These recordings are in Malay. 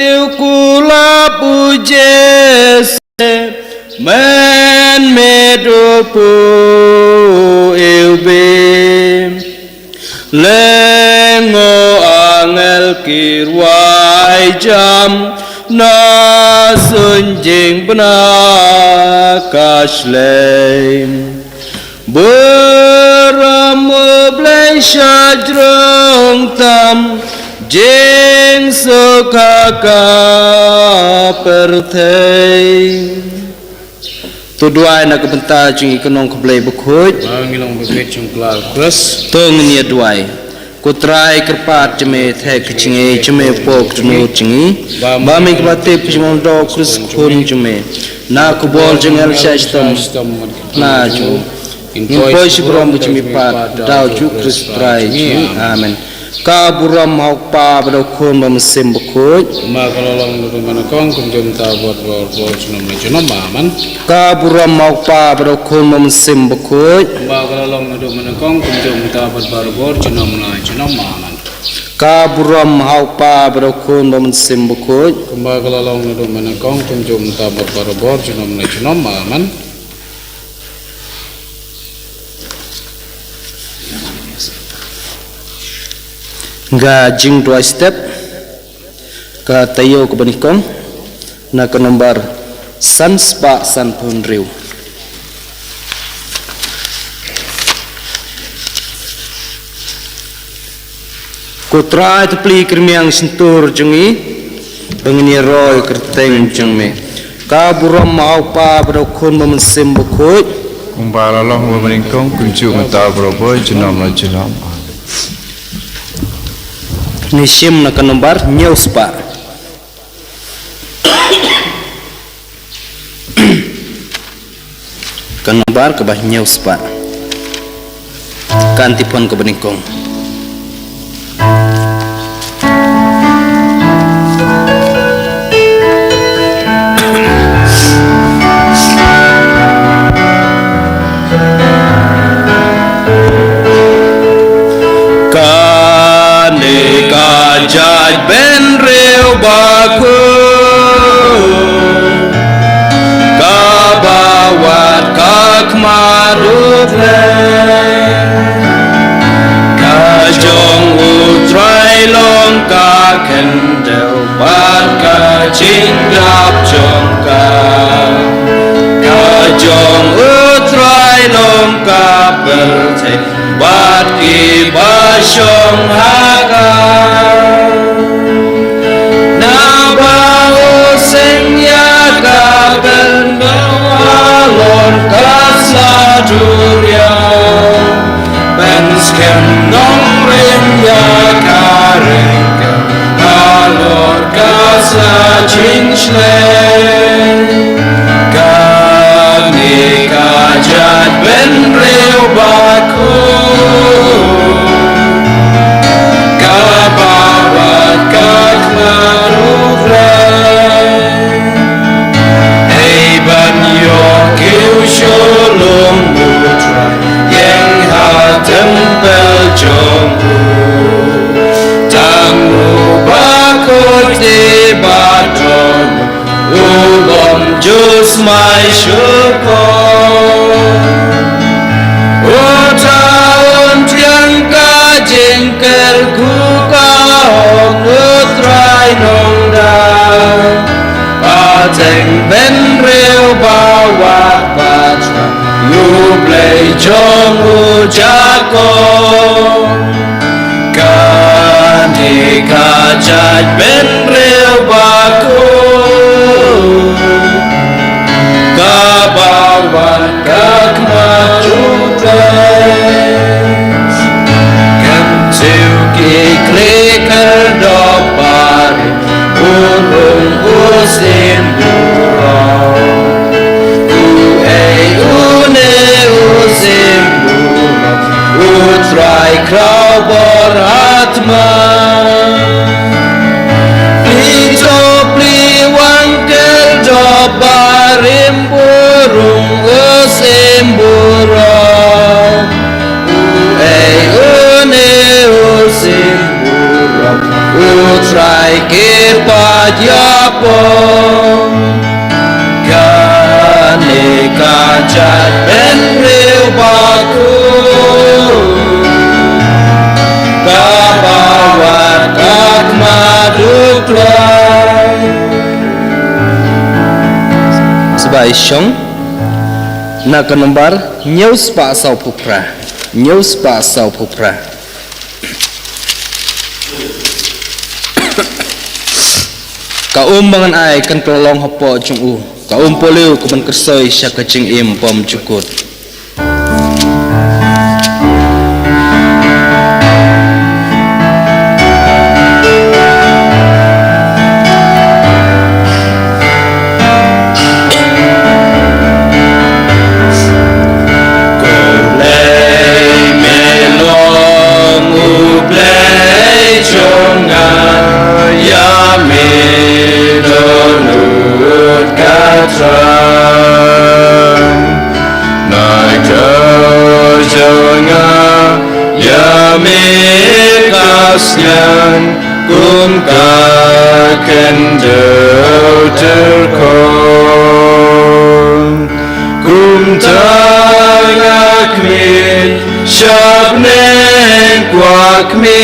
Kula pujes men medopo eube lengo angel kirwai jam na sunjing benakasleim beramu blai syajrong tam jeng sokaka perthei tuduai nak bentar jing ikonong keblai bekut ngilong bekut jung klal kres tong nia duai kutrai kerpat jeme the kecing jeme pok tunu jingi ba mi kbate pijmon do kris khun jeme na kubol jeng el shastam na ju impoi shibrom jeme pat dau ju kris trai amen ka buram hok pa bado khun bam sim bekut ma kalolong du mana kong kum jom ta bot bor junom ne junom aman ka buram hok pa bado khun bam sim bekut ma kalolong du mana kong kum jom ta bot bor junom na junom aman ka buram hok pa bado khun bam sim bekut ma kalolong du mana kong kum jom ta bot bor junom ne junom aman ga jing dua step ka tayo ko banikong na ka nomor san spa san pun riu ko try to pli krimiang sentur jungi bangni roy kerteng jungme ka buram mau pa bro khun mom sim bukut kumbala long wa banikong kunju mata bro boy jinam la jinam Nishim na kanombar news pa kanombar ke bah news pa kantipon ke benikong Jaj ben reu baku kabawat kak maduk kajong utrai long ka kendel bat ka cinggap jongka kajong utrai long ka berte bat ki basyong haga Duria Benskem nong renya karengka Alor kasa cinchle Kami kajat ben reu baku Kabawat kak marufre Hey ban yo kiu sholom tempel jombu tangmu bakut di badron ulom jus mai syukur tahun tiang kajengker kuka ngutrai nongdang pateng ben reu bawat patra Yublei jongu jako Kani kajat ben reu baku Kabawan kak majudes Kentiu kikli kerdopari Ulung usim burau Utrai krau beratma pong Kaneka jat ben real baku Kabawat kak maduklay Sebagai syong na kanombar Nyaus pa asaw pupra Nyaus pa asaw pupra Kaumbangan ay kan kelolong hapo chung u Kaum poliu kuman kersoy siya kacing im pom cukut Kum kaken terkon Kum tangak mi Syabnen kuak mi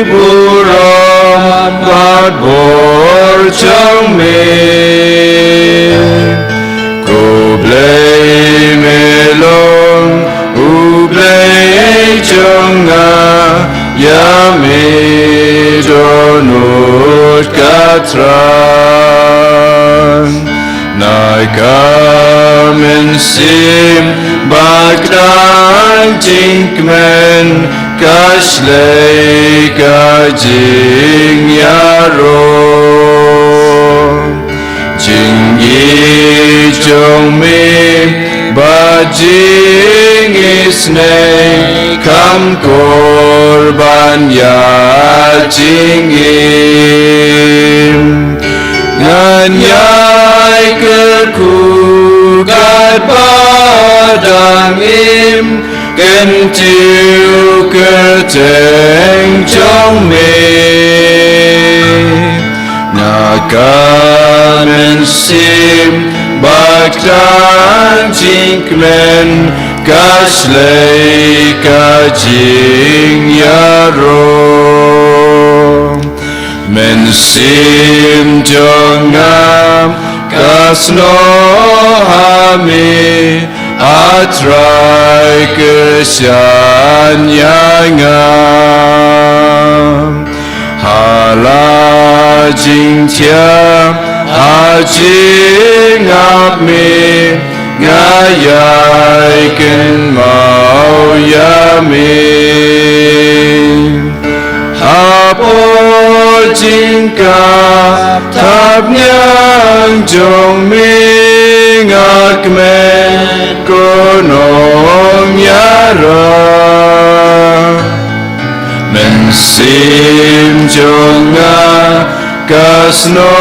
Buram bat bor chong mi Kublai melon Ublai chonga Yami donut katran Nai kamen sim Bagdang jinkmen Kashlei kajing yaron Jinggi jongmi Bajing isnei kam korban ya jingim Nganyai kerkugat badangim Kentiu kerteng jongmi Nakamen sim Bagdang jinkmen Kashlei kajing yarom Men sim jongam Kasno hami Atrai kesyan yangam Hala jingtiam Ajing abmi ngayai ken mau yami Hapo jingka tab nyang jong mi ngakmen konong yara Mensim jonga kasno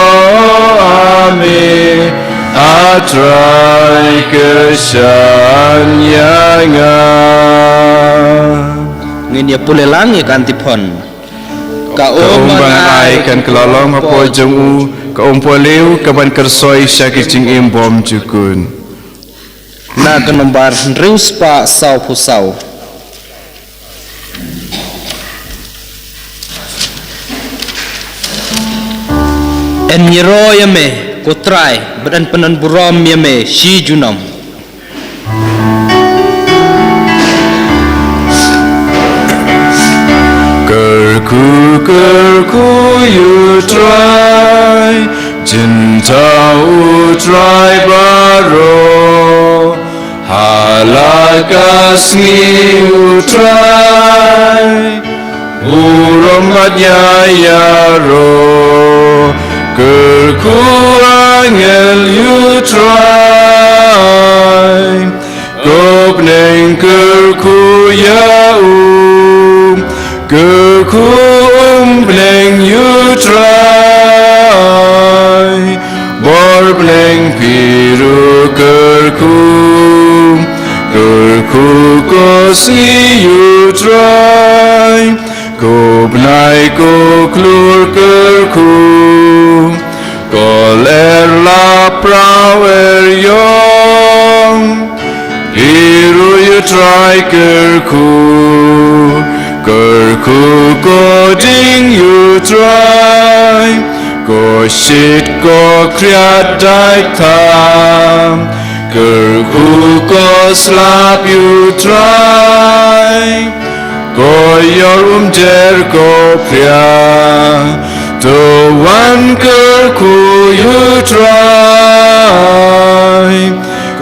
ami atrai kesyan yanga Nginya pule langi kantipon Kaumban ai kan kelolong hapo jong u Kaumpoleu kaban kersoi syakicing imbom jukun Na kenombar rius pa saw pusaw En nyero yame kutrai badan penan buram yame shi junam Kerku you try cinta utrai baro halakas ni utrai uram yaro Kerku angel you try Kopneng kerku yau Kerku bleng you try Bor bleng piru kerku Kerku kosi you try Kopnai ko klur kerku la prawer yong Hiru yu try kerku ko ding yu try Ko shit ko kriat dai tham Kerku ko slap yu try Ko yorum jer ko pria To one kerku yu try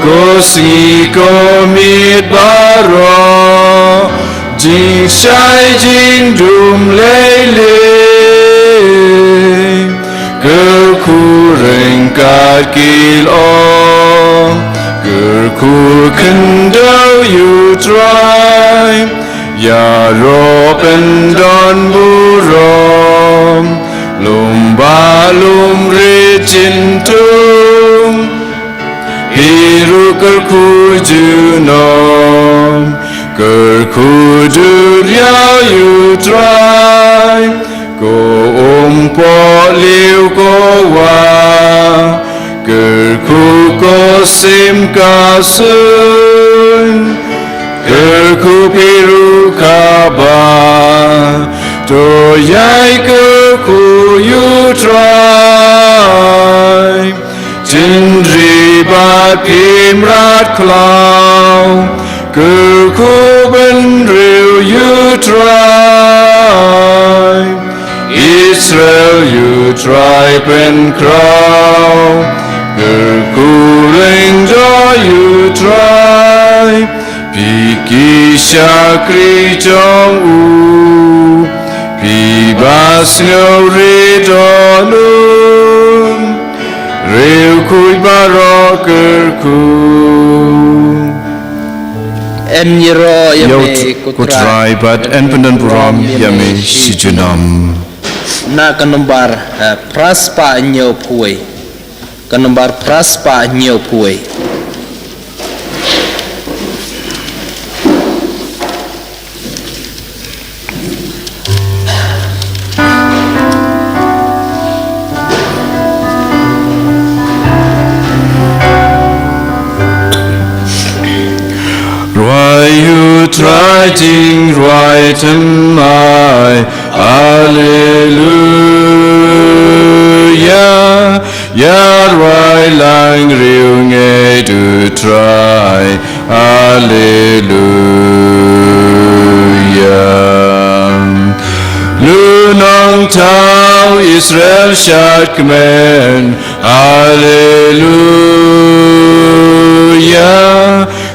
Ko si ko mit baro Jing shai jing dum lei lei Kerku rengkat kil o Kerku kendau yu try Ya ropen don burom Lumba lumri cintum Hiru kerku junom Kerku duriau yu try Ko umpo liu ko wa Kerku ko sim kasun Kerku piru kaba To yai kerku yu try Jindri bat pimrat klau Kerku ben riu yu try Israel yu try pen krau Kerku rengjo yu try Piki syakri jong u Pi bas ngau ridolun Riu kuj baro kerku Em nyiro Yaut yame kutrai bat en pendan puram yame sijunam Na kanombar praspa nyo puai Kanombar praspa nyo puai Try ting right and my Hallelujah Ya right lang riu nghe to try Hallelujah Lunong tau Israel shat kmen Hallelujah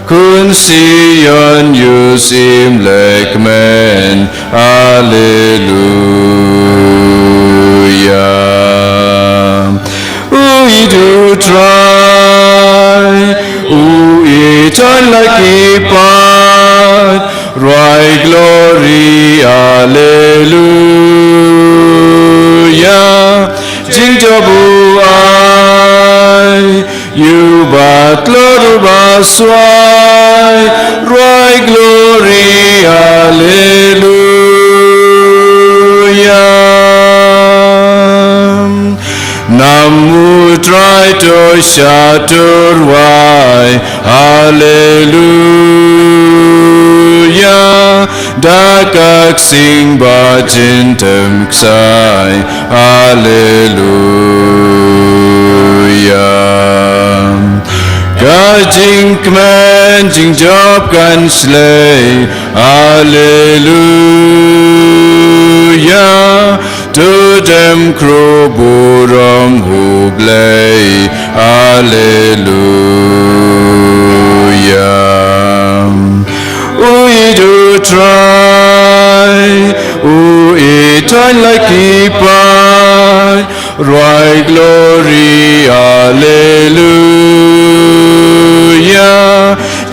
Kun Sion yusim lekmen Alleluia We do try We turn like ipat Right glory Alleluia Jing jabu ai You bat Lord baswai Right glory Alleluia Namu try to shatter why Alleluia Dakak sing bajin temksai Alleluia Gajing kmen jing job kan slay Alleluia To them crow buram hublay Alleluia We do try We turn like ipai Right glory Alleluia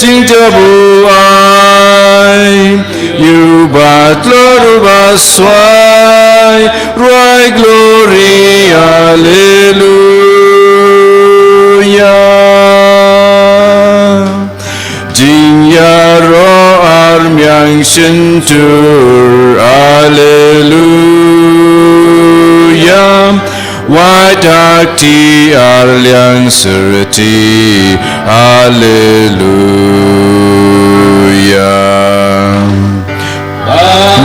Jing jabu ai You bat Lord baswai Right glory Alleluia Jing yaro armyang shentur Alleluia Why bakti arliang serti Haleluya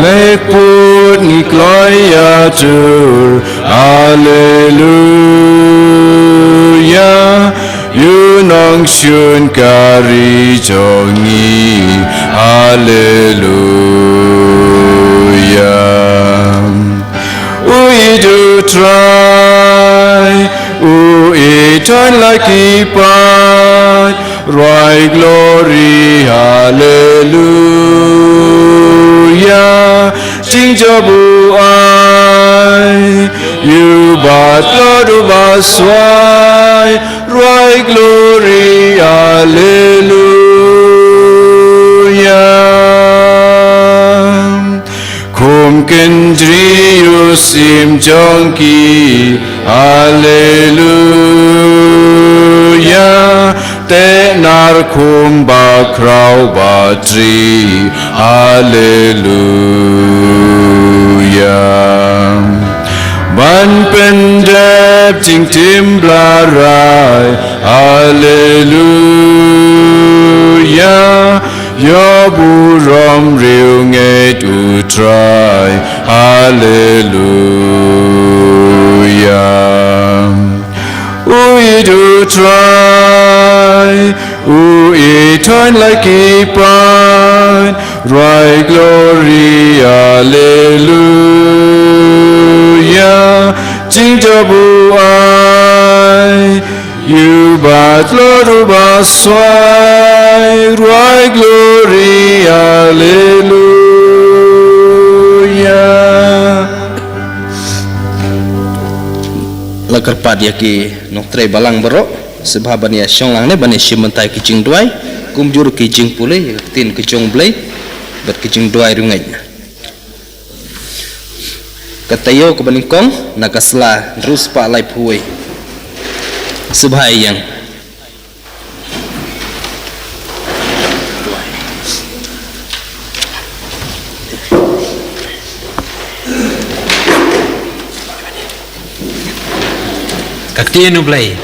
Leput ngikloya tur Haleluya Yunong syun kari jongi Haleluya We do try We turn like ipat Right glory Hallelujah Sing jabu ai You bat Lord baswai Right glory Hallelujah Kum kendri yusim jongki Hallelujah Te nar kum bakrau batri Hallelujah Ban pendep ting tim blarai Hallelujah Yo burom riu nge tu try Hallelujah We do try We turn like ipan Right glory Hallelujah Jing jabu ai You bat Lord baswai Right glory Hallelujah Lagar padia ki noktre balang bero sebab bania syong lang ne bani simentai ki jing duai kumjur ki jing pule tin ki jong blai ber ki jing duai rungai katayo ko bani kong nakasla terus pa lai puai subhai yang Kakti nu blai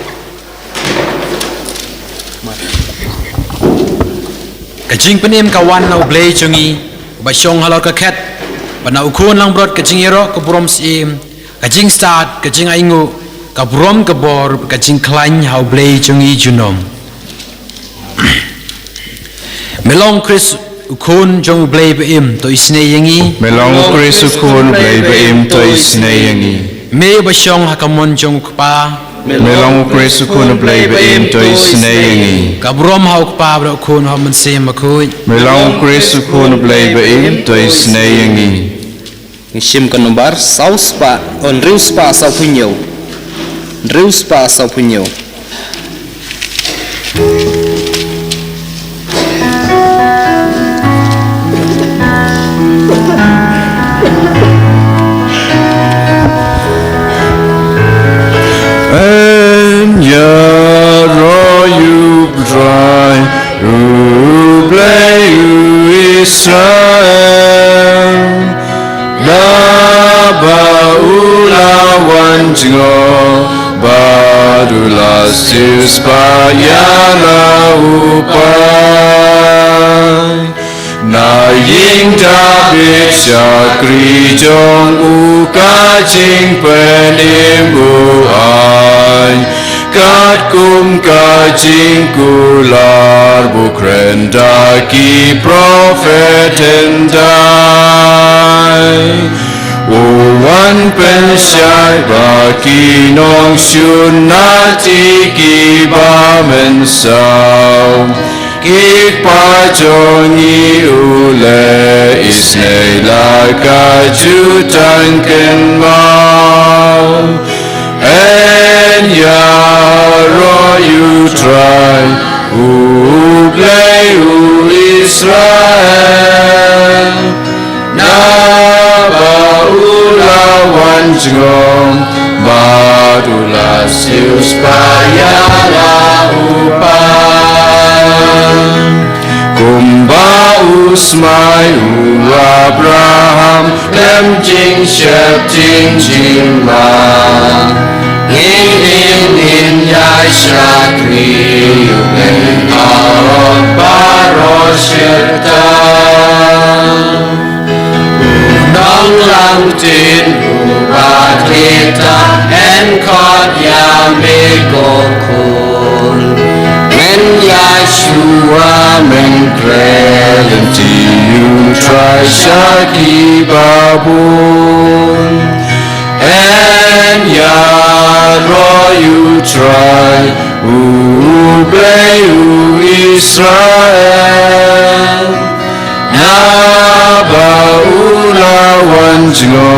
Kajing penim kawan na blai chungi basyong halor ka khat bana ukun lang brot kajing iro ka brom sim kajing start kajing aingu ka brom ka bor kajing klain hau blai chungi junom Melong Chris ukun jong blai beim to isne yangi Melong Chris ukun blai beim to isne yangi Me basyong hakamon jong kpa Melong Chris ukun blai beim to isne yangi Kabrom hau kpa bro ukun hau mensem makui Melong Chris ukun blai beim to isne yangi Ngishim ka nombar saus pa on rius pa sa punyo And Yaro you dry you play you Israel Laba ula wanjingo Badula sius payala upai Na ying David syakri jong uka jing penim buai Kat kum ka jing kular bukren daki prophet endai Uwan pensyai baki nong syunati kiba mensau Kik pajongi ule isne laka jutan kenbau And Yaro you try Ublei u Israel Naba ula wanjong Badula sius payala upan Kumba usmai u Abraham Lem jing shep jing jing ma Nginin Yashakri Yuben Karot Baroshirta Unong Lang Tin Ubakrita En Kot Yame Gokun Men Yashua Men Krelen Tiyu Try Shaki Babun En Yaro You Try Ubeu Israel Naba Ula Wanjlo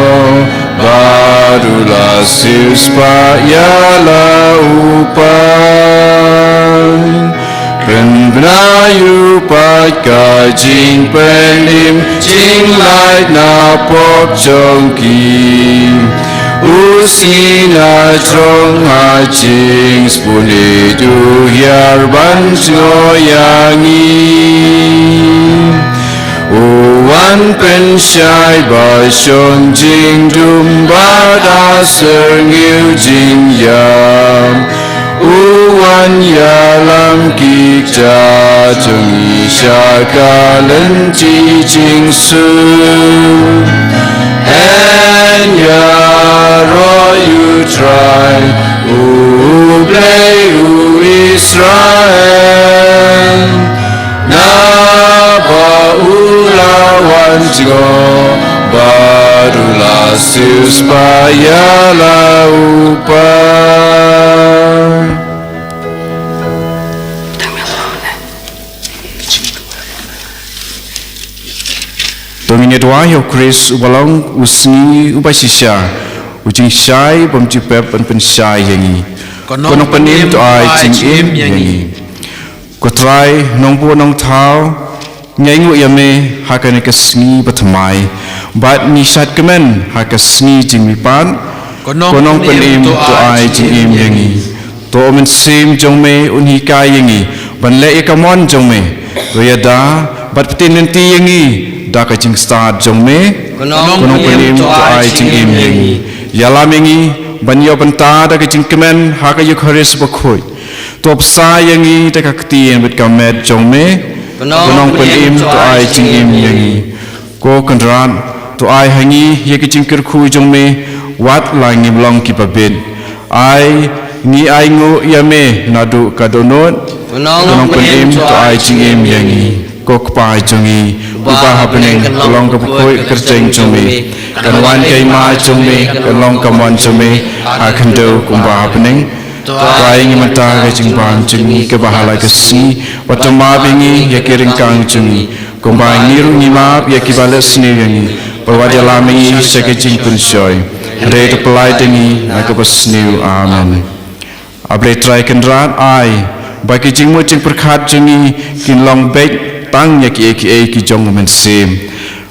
Badula Sispa Yala Upan Benayu Patka Jing Penim Jing Lai Na Pop Chongki Usina Trong Ha Jing Spuni Du Yar Ban Yangi Uwan Pen Shai Ba Shon Jing Dum Bada Serngil Jing Yam Uwan Yalam Kikja Jung Isha Kalen Ji Jing Su En Yaro You Try Ublei U Israel Naba Ulawan Jigo Badula Sius Payala Upan Domini doa yo Chris ubalong usni ubasisha ujing syai pemcipep pensyai yangi konong penim to ai jing im yangi ko try nong bu nong thau nyangu yame hakane kesni batmai bat ni sat kemen hakasni jing mipan konong penim to ai jing im yangi to men sim jong me unhi kai yangi ban le ikamon jong me to yada bat petin nanti yangi da ka jing start jong me konong penim to ai jing im yangi yalam yangi ban yo banta da ka jing kemen ha ka yuk haris bakhoi top sa yangi da ka ktien bet ka met jong me konong penim to ai jing im yangi ko kandran to ai hangi ye ka jing ker khu jong me wat la ngi long ki pabin ai ni ai ngo yame nadu ka donot konong penim to ai jing im yangi kok pai jongi uba happening long ka khoi kerjeng jongi kanwan kai ma jongi long ka mon jongi akhando kumba happening pai ngi mata ka jingban jongi ke bahala ka si watama bingi ya kiring kang jongi kumba niru ni ma ya kibalas ni yangi perwadi lami sekejing pun shoy re to pelai dengi aku besniu amen abre try kendran ai bagi jingmo jing perkhat jongi kin long bek tang yak ki jong men sim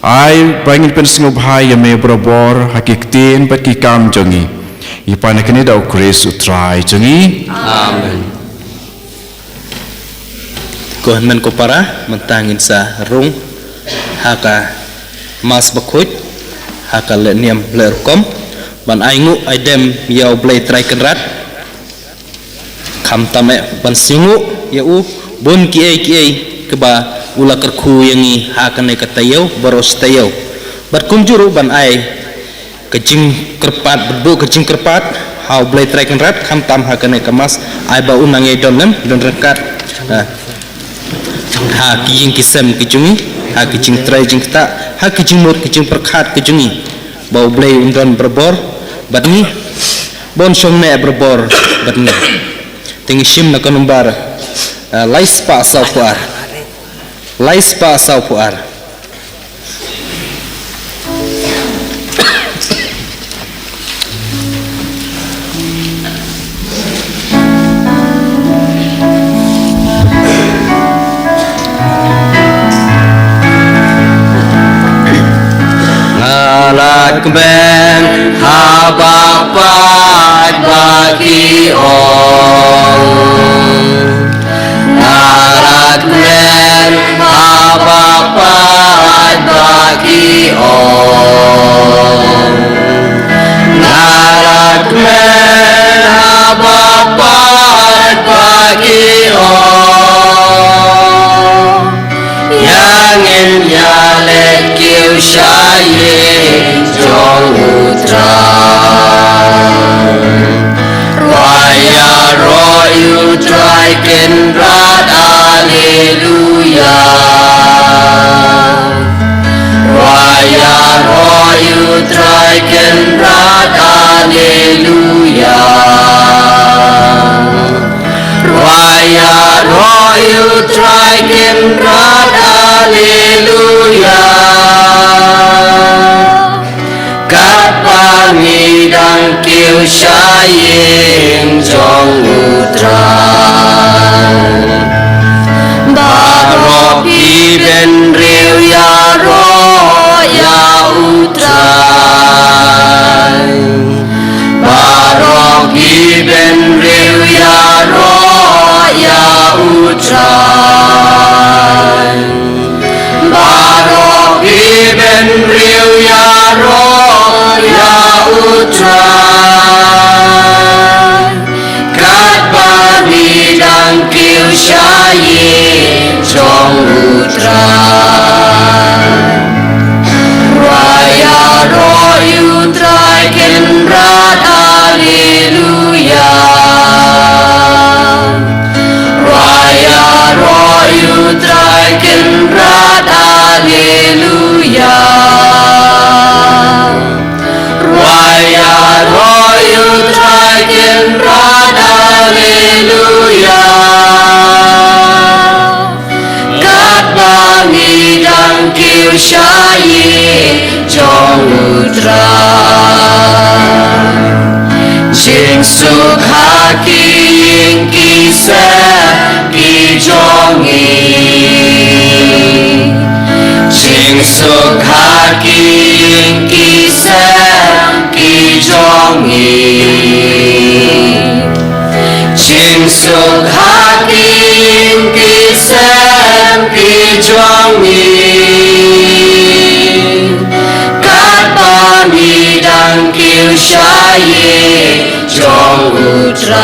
ai bangin pen singo bhai ya me brobor hakiktin pat ki kam jongi ipane kene da ukris utrai jongi amen ko men ko para mentangin sa rung haka mas bakhut haka le niam le kom ban aingu aidem yau blai trai kenrat kham tame ban singu ya u bun ki keba ula kerku yangi hakane katayau baros tayau bat kunjuru ban ai kejing kerpat berdu kejing kerpat hau blai trai kenrat kham tam hakane kamas ai ba unange donem don rekat ha kijing kisem kijungi ha kijing trai jing ta ha kijing mur kijing perkhat kijungi bau blai undon berbor bat ni bon song ne berbor bat ni tingi shim na kanumbar lais pa saupuar lais pa saupuar ngalat ben habapat bagi ngalat ben habapat bagi ngalat ben ken rat alleluia Raya royu try ken rat alleluia Raya royu try ken rat alleluia Các bạn nghi đang kêu sai yên trong utrai Baroki ben riu ya ro ya utrai Baroki ben riu ya ro ya utrai Baroki ben riu ya ro ya utrai Các bạn đi đang kêu sai trong utrai Raya roi utrai ken rat alleluia Raya roi utrai ken rat alleluia Raya roi utrai ken rat alleluia Các bạn đi đang kêu sai trong utrai Chính suk ha kinh kỳ sẽ kỳ trong nghi Chính suk ha kinh kỳ sẽ kỳ trong nghi Chính suk ha kinh kỳ sẽ kỳ trong nghi Các bạn đi đang kêu sai trong utrai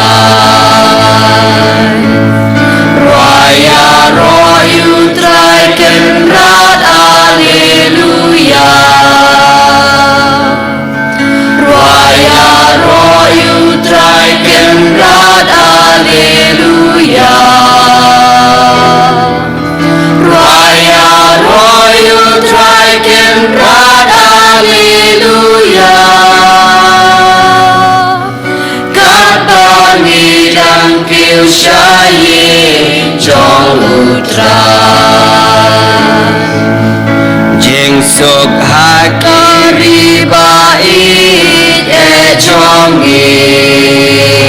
Raya roi utrai ken rat alleluia Raya roi utrai ken rat alleluia Raya roi utrai ken rat alleluia Các bạn đi đang kêu sai trong utrai Jing suk ha kariba it e trong nghi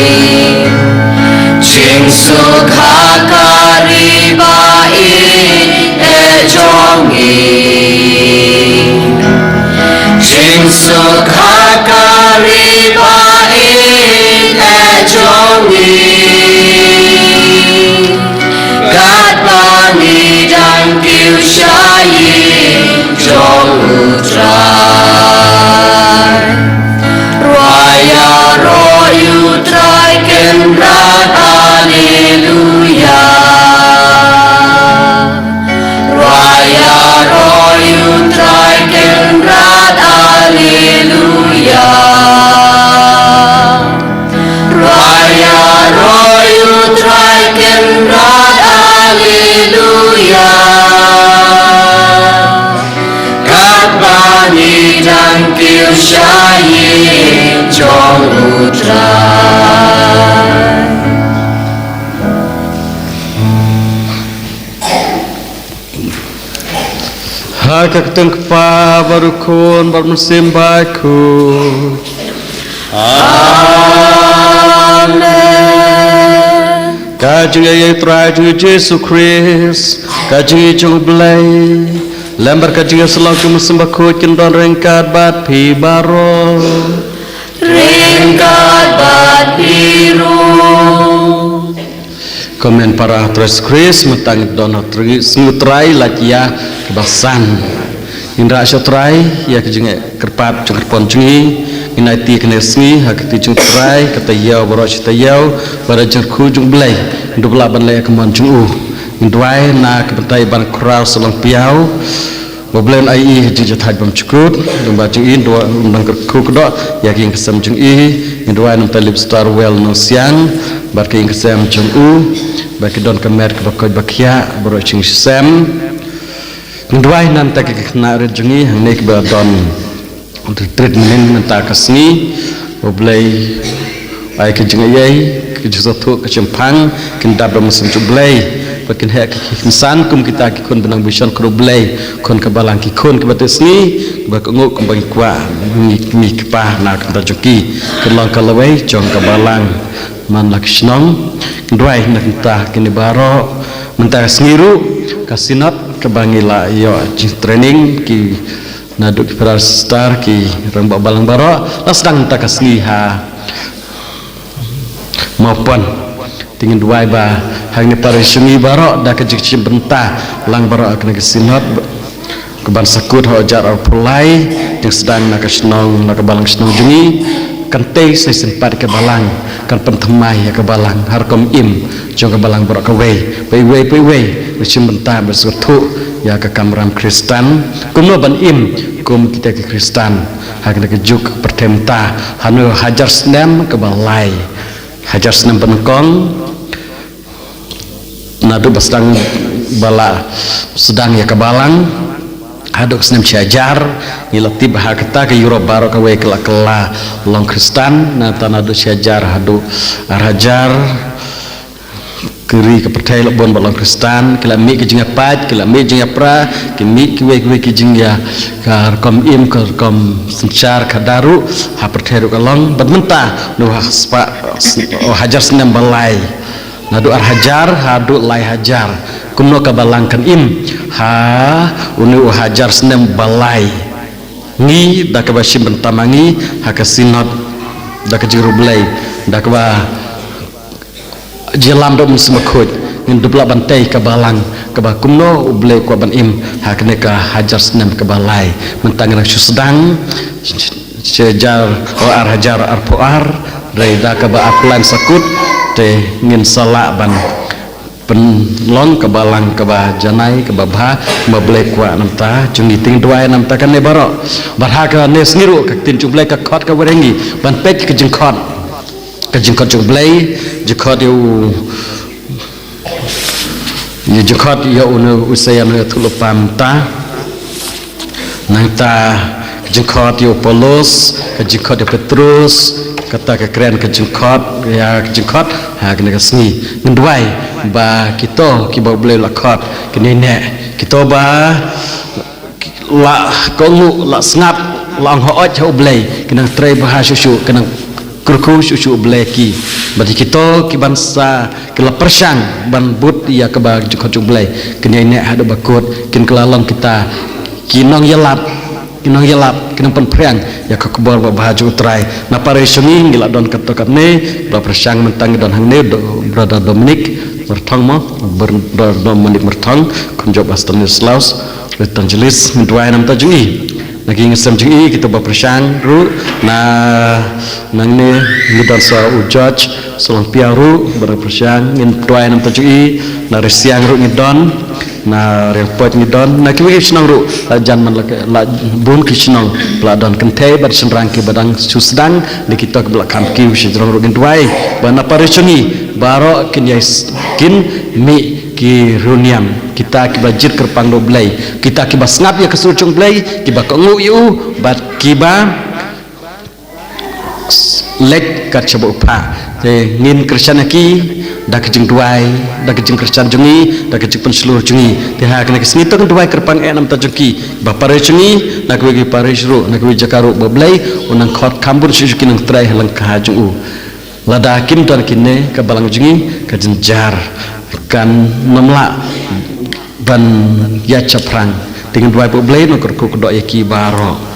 Jing suk ha kariba it e trong nghi Jing suk ha kariba it e trong nghi Các bạn đi đang kêu sai trong utrai Raya roi utrai ken rat alleluia Raya roi utrai ken rat alleluia Raya roi utrai ken rat alleluia Các bạn đi đang kêu sai trong utrai Hai các tầng pa baru kon baru sembah ku Amen Kajeng ayat terakhir Yesus Kristus Kajeng jung belai Lembar kajeng selalu cuma sembah ku cendon rengkat bat pi baro Rengkat bat biru Komen para Yesus Kristus mentang don ngutrai lakia kebasan Indra asyatrai ya kejeng kerpat jung kerpon jungi Inai kena sengi hak jung trai kata yau baroch tayau pada jung ku jung belai Indublah ban lay keman jung Indrai na kebentai ban krau selang piau Boblen ai jing jathai bam chukrut ba jing in do nang ku do ya king kesam jing in do ai nam talib star well no siang ba king kesam jing ba ki don kamer ka ba khia bro jing sam do ai nan ta ki na re jing i hang ne ba don treatment ta kasni boblei ai ki jing ai ki jso thu ka champang kin dab dom sam chublei pakin hek insan kum kita ki kun benang bisan kroblei kun ka balang ki kun ka batisni ba ko ngok kum bang kwa mi pa na ka joki kelong ka lawai jong ka balang man lakshnong dwai na kita kini baro mentah sniru kasinat ka bangila yo training ki na duk star ki rambak balang baro lasdang ta kasni ha maupun tingin dua ba hang ni para sungi barok dah kecik bentah lang barok kena kesinot keban sakut hojar ar pulai yang sedang nak senong nak balang senong jungi kante saya sempat ke balang kan pentemai ya ke balang harkom im jong ke balang barok ke wei macam bentah bersuatu ya ke kamram Kristen kumno ban im kum kita ke Kristen hang nak juk pertemta hanu hajar senam ke balai hajar senam penekong nadu basdang bala sedang ya kebalang haduk senam ciajar ngilati bahar kata ke Europe baru ke we kela long Kristen na tanadu ciajar hadu arajar kiri ke pertai lebon balong Kristen kila mi ke jinga pat kila mi jinga pra ke mi ke we ke jinga ka kom im ke kom sencar kadaru ha pertai ru kalong badmenta nu spa hajar senam balai nadu arhajar hadu lai hajar kumno kabalangkan im ha unu hajar senam balai ni dak ba sim bentamangi hakasinot dak jiru belai dak ba jelam do musmakut ngin dubla bantai kabalang kaba kumno ublai ko ban im hakne ka hajar senam kabalai mentang nak sedang sejar arhajar arpuar dari dak ba aplan sakut te ngin salak ban penlong ke balang ke bah janai ke babha mablek wa namta jungi ting duai namta kan ne baro barha ka ne sniru ka tin jublai ka khot ka werengi ban pek ke jengkhot jublai jengkhot yu jengkhot ya unu usayan thulupam ta nangta jengkhot yu Paulus ka jengkhot yu Petrus kata ke keren ke jengkhot ya jengkhot ha kena kesni ngendwai ba kita ki ba boleh lakot kini ne kita ba la kongu la snap lang ho oj ho blai kena trai ba susu kena kurku susu blai ki bagi kita ki bangsa kila persang ban but ya ke ba jengkhot blai kini ne ada bakut kin kelalong kita kinong yelap kena penperang ya ke kubur bahaju trai na pare sungi gila don katokat ne ba persang mentang don hang ne brother Dominic mertang mo brother Dominic mertang kunjob astan Slaus Evangelis mendua nam tajui lagi ngesem jungi kita ba persang ru na nang ne ngidon sa ujaj solang piaru ber persang ngin dua nam tajui na resiang ru ngidon na repot ngidon na kiwi senang ru jan man la bun ki senang pladon kente bar senrang ki badang susdang di kita ke belakang ki senrang ru gendwai bana parisuni baro kin yais kin mi ki runiam kita ki bajir kerpang do blai kita ki basngap ya kesurcung blai ki ba kongu yu bat ki ba lek kat coba upa te ngin Kristen ki dak jeng duai dak jeng Kristen jungi dak jeng penseluruh jungi te ha kena kesni to duai kerpang enam ta jungi ba pare jungi nak wegi pare suru nak wegi jakaru bablai unang khot kambur sujuki nang trai halang ka jungu lada kim tar kinne ka balang jungi ka jenjar kan namla ban ya caprang dengan duai bablai no kerku kedok yaki baro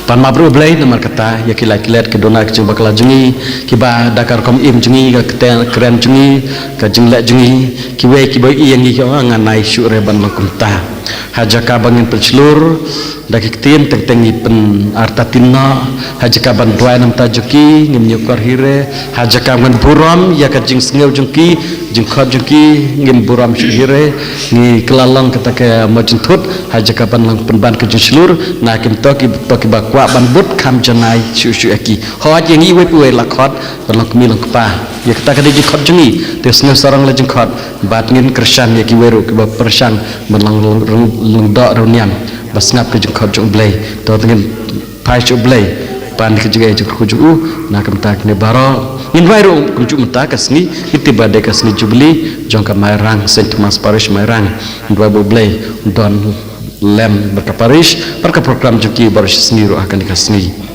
pan mabru blai namar kata ya kilat kedona kecing bakal jungi kiba dakar kom im jungi ka keren jungi ka jingla jungi kiwe kiba yang ki ngan nai syure ban makunta hajaka bangin pelcelur dakik tin tengi pen artatina hajaka ban tuai nam tajuki ngim nyukar hire hajaka ngan buram ya ka jing sngeu jungki jingkhot jungki ngim buram hire ni kelalang kata ke majentut hajaka ban lang penban ke jingslur na kim toki bakwa ban but kam janai syu aki hot yang i we lakhot ban lang mi lang pa ya kata ka jingkhot jungi te sngeu sarang la jingkhot bat ngin kersan ya ki weru ke persan ban lang lungda runiam bas ngap ke jengkot jong blai to tengen pai jong blai pan ke juga jong kuju na kam tak ne baro in wairu kuju mata kasni itiba de kasni jubli jong ka mairang Saint Thomas Parish mairang dua blai don lem berkaparish perka program juki barish sendiri akan dikasni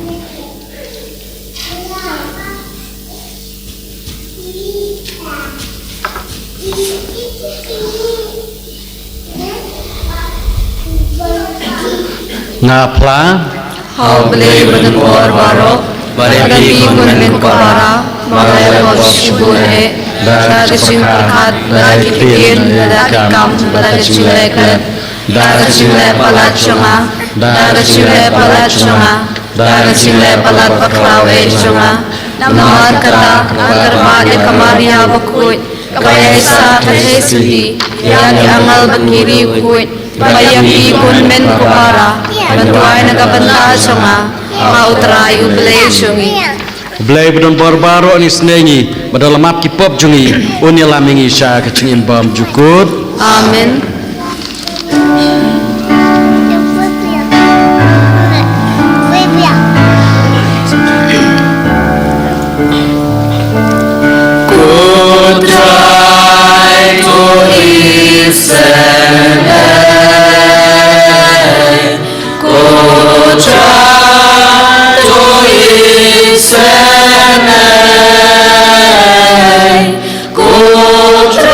ngapla hau beli bernempor barok bagi kunin kohara malaya boshbure dari simpat dari kitin dari kam dari cilekan dari cile palat cuma dari cile palat cuma dari cile palat paklawe cuma namar kata agar bade kamaria bukut kaisa kahesidi yang diamal bekiri kuit bayang ipun men kuara bantuai nagabanda sunga mautrai ublay sungi Blay bedon barbaro ni snengi badalam map kipop jungi unia lamingi sya kecingin bam jukut amin Kutrai to isenai Kutrai to isenai Kutrai to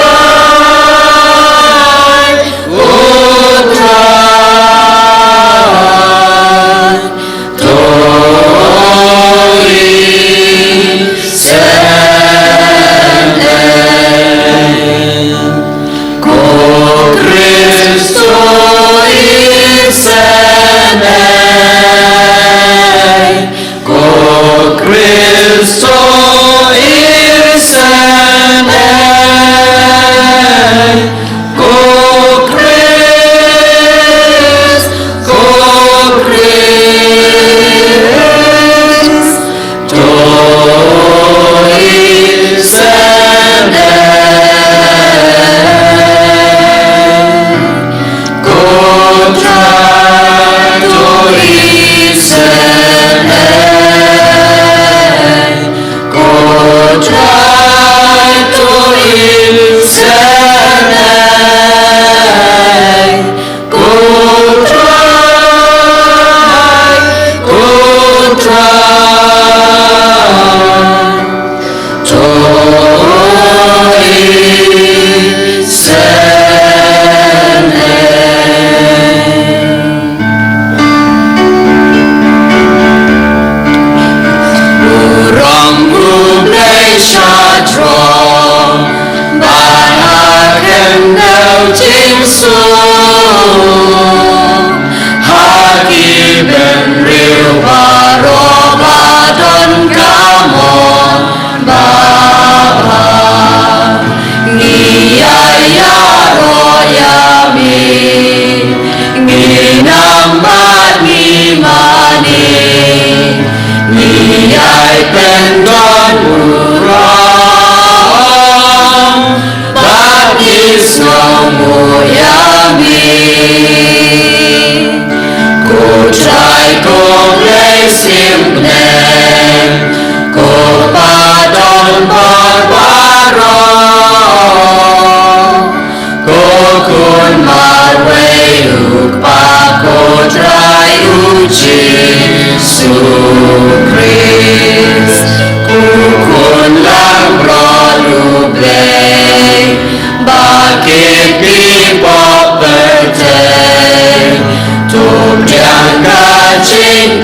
Tuk yang kacing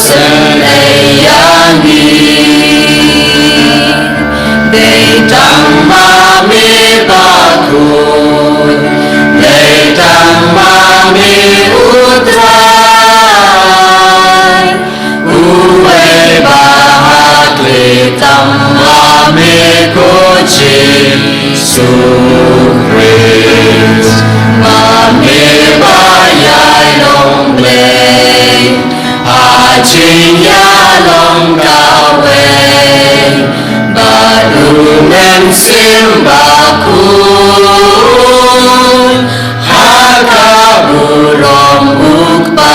sân đầy yang đi để tăng ma mê ba khôi để tăng ma mê út rai uê ba hát lê tăng ma mê cô chi su Christ ma mê ba yai long lê a chinh ya long cao về ba du men sim ba kun ha ca bu rom uk ba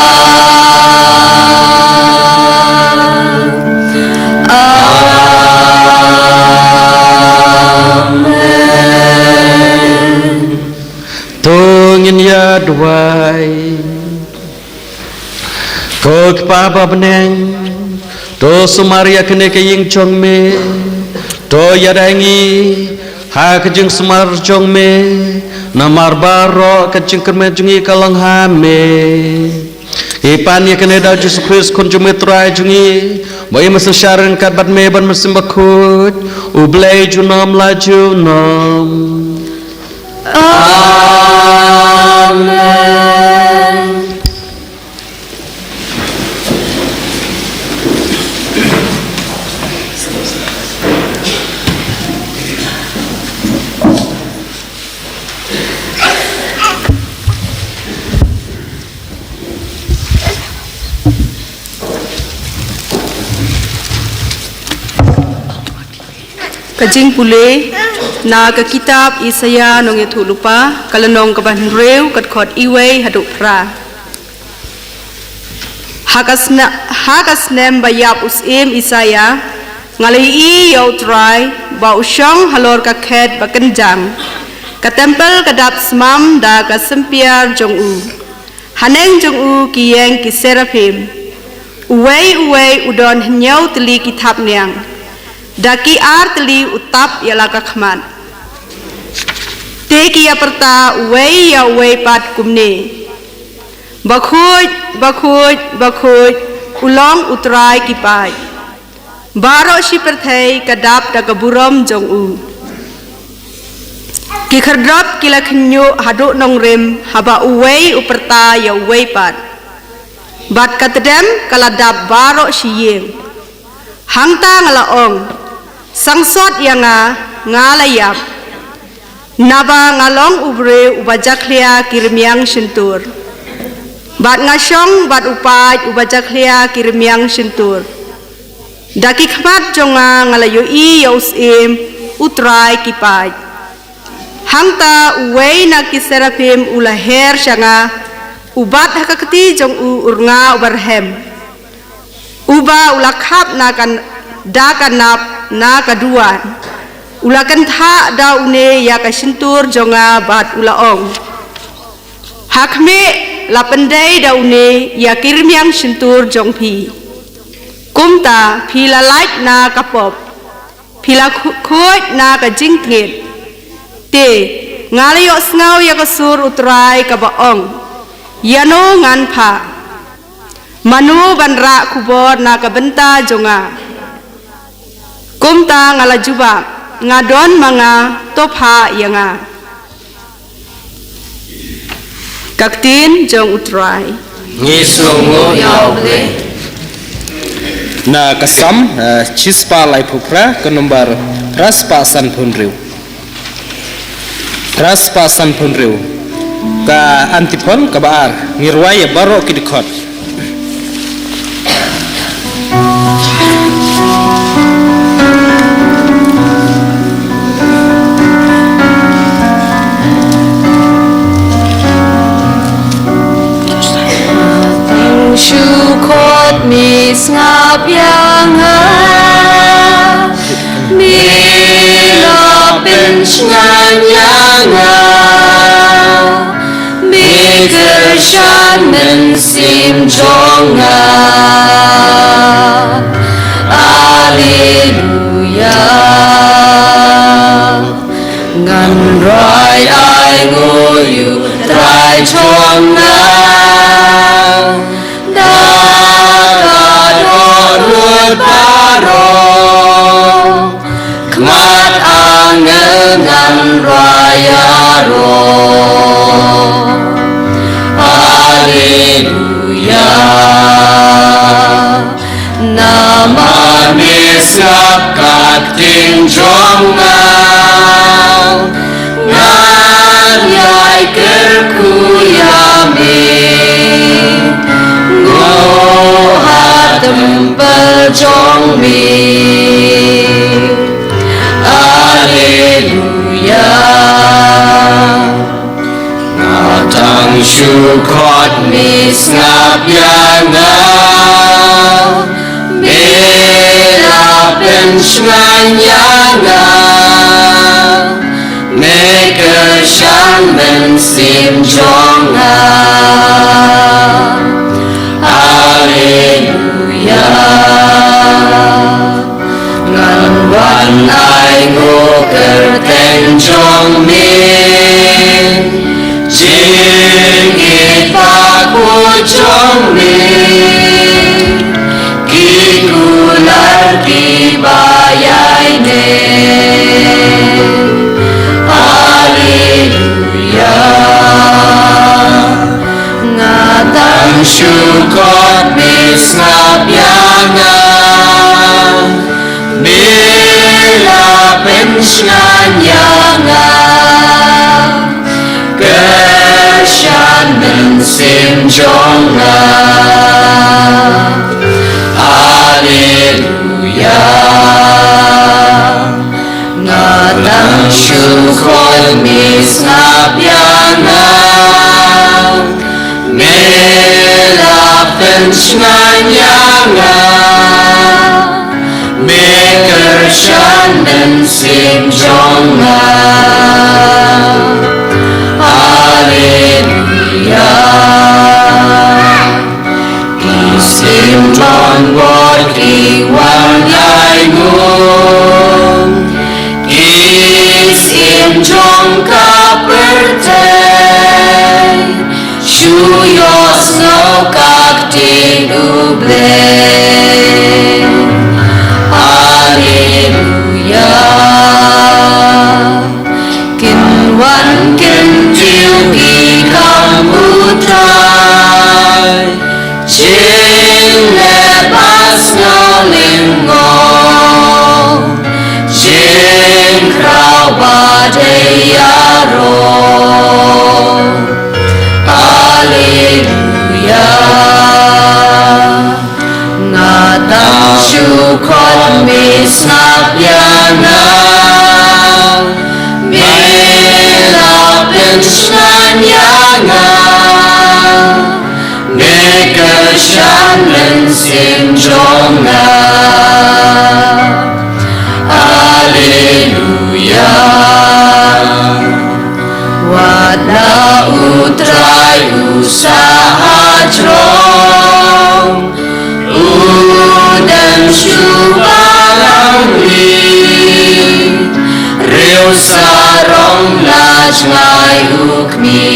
Tungin ya duai ko kpa ba beneng to sumaria kene ke ying chong me to yadangi ha ke jing smar chong me namar baro ke jing kerme jungi kalang ha me ipan ya kene da Jesus Christ kun jume trai jungi boy mas sharan kat bat me ban masim bakut ublay junam la junam Amen. Kajing pule na ke kitab Isaya nong itu lupa kalenong keban reu kat khot iwe haduk pra hakas nem bayap usim Isaya ngalai i yau trai ba usyong halor ka khet ba kenjam ka tempel kadap smam da ka sempiar jong u haneng jong u kiyeng ki serafim uwe udon nyau teli kitab niang daki ar teli utap yala kakhman te kiya perta uwei ya uwei pat kumne bakhuj ulong utrai kipai baro si perthai kadap da kaburam jong u ki khardap kila khnyo hadu nong rem haba uwei uperta ya uwei pat bat katdem kaladap baro siyeng hangta ngalaong sangsot yang ngalayap naba ngalong ubre ubajaklia kirmiang sentur bat ngasyong bat upai ubajaklia kirmiang sentur daki khmat jonga ngalayo i yausim utrai kipai hangta uwei na kiserapim ulaher syanga ubat hakakti jong urnga ubarhem uba ulakhap na kan da kanap na kaduan ulakan tha da une ya ka sintur jonga bat ulaong hakme lapandai da une ya kirmiang sintur jongpi kumta phila like na kapop phila khoi na ka jingtget te ngalayo sngaw ya ka sur utrai ka baong yano ngan pha manu banra kubor na ka benta jonga kumta ngala juba ngadon manga topha yanga kaktin jong utrai Ngisongo yauble na kasam chispa lai phupra ke nomor raspasan punriu ka antipon kabar ngirwaya baro kidikot Syukot mis ngap yang mila pensyanya mi kershan mensim jonga Alleluia ngan rai ai ngoyu trai chong na da ro Hallelujah Nama Mesap Kating Jongal Nganyai Kerkuyame Ngoha Tempel Jongmi Hallelujah Ngatang syukot mis ngapyanga Mela pensyanganga Mekershan mensim jonga Hallelujah Ngan wan ai ngô kerten jong min Jing it pa ku jong min Ki kular ki bayai ne Hallelujah Ngatang syukot mis ngapyanga Bila pensyanyanga Kesyan mensim jonga Hallelujah Ngatang syukot mis ngapyanga Bila pensyanyanga Mekershan mensim jonga Hallelujah Isim jongbor ki wangai ngung Isim jong kapertay Shuyos no kakting ublay Hallelujah Kinwan kentil ikam utay Jing lepas ngolingo Jing krau badayaro Hallelujah Ngatang syukot mis ngapyanga Mela pensyanyanga Mekershan mensim jonga Hallelujah Wala utray usaha jrong Udem syubalangli Reu sarong laj ngai ukmi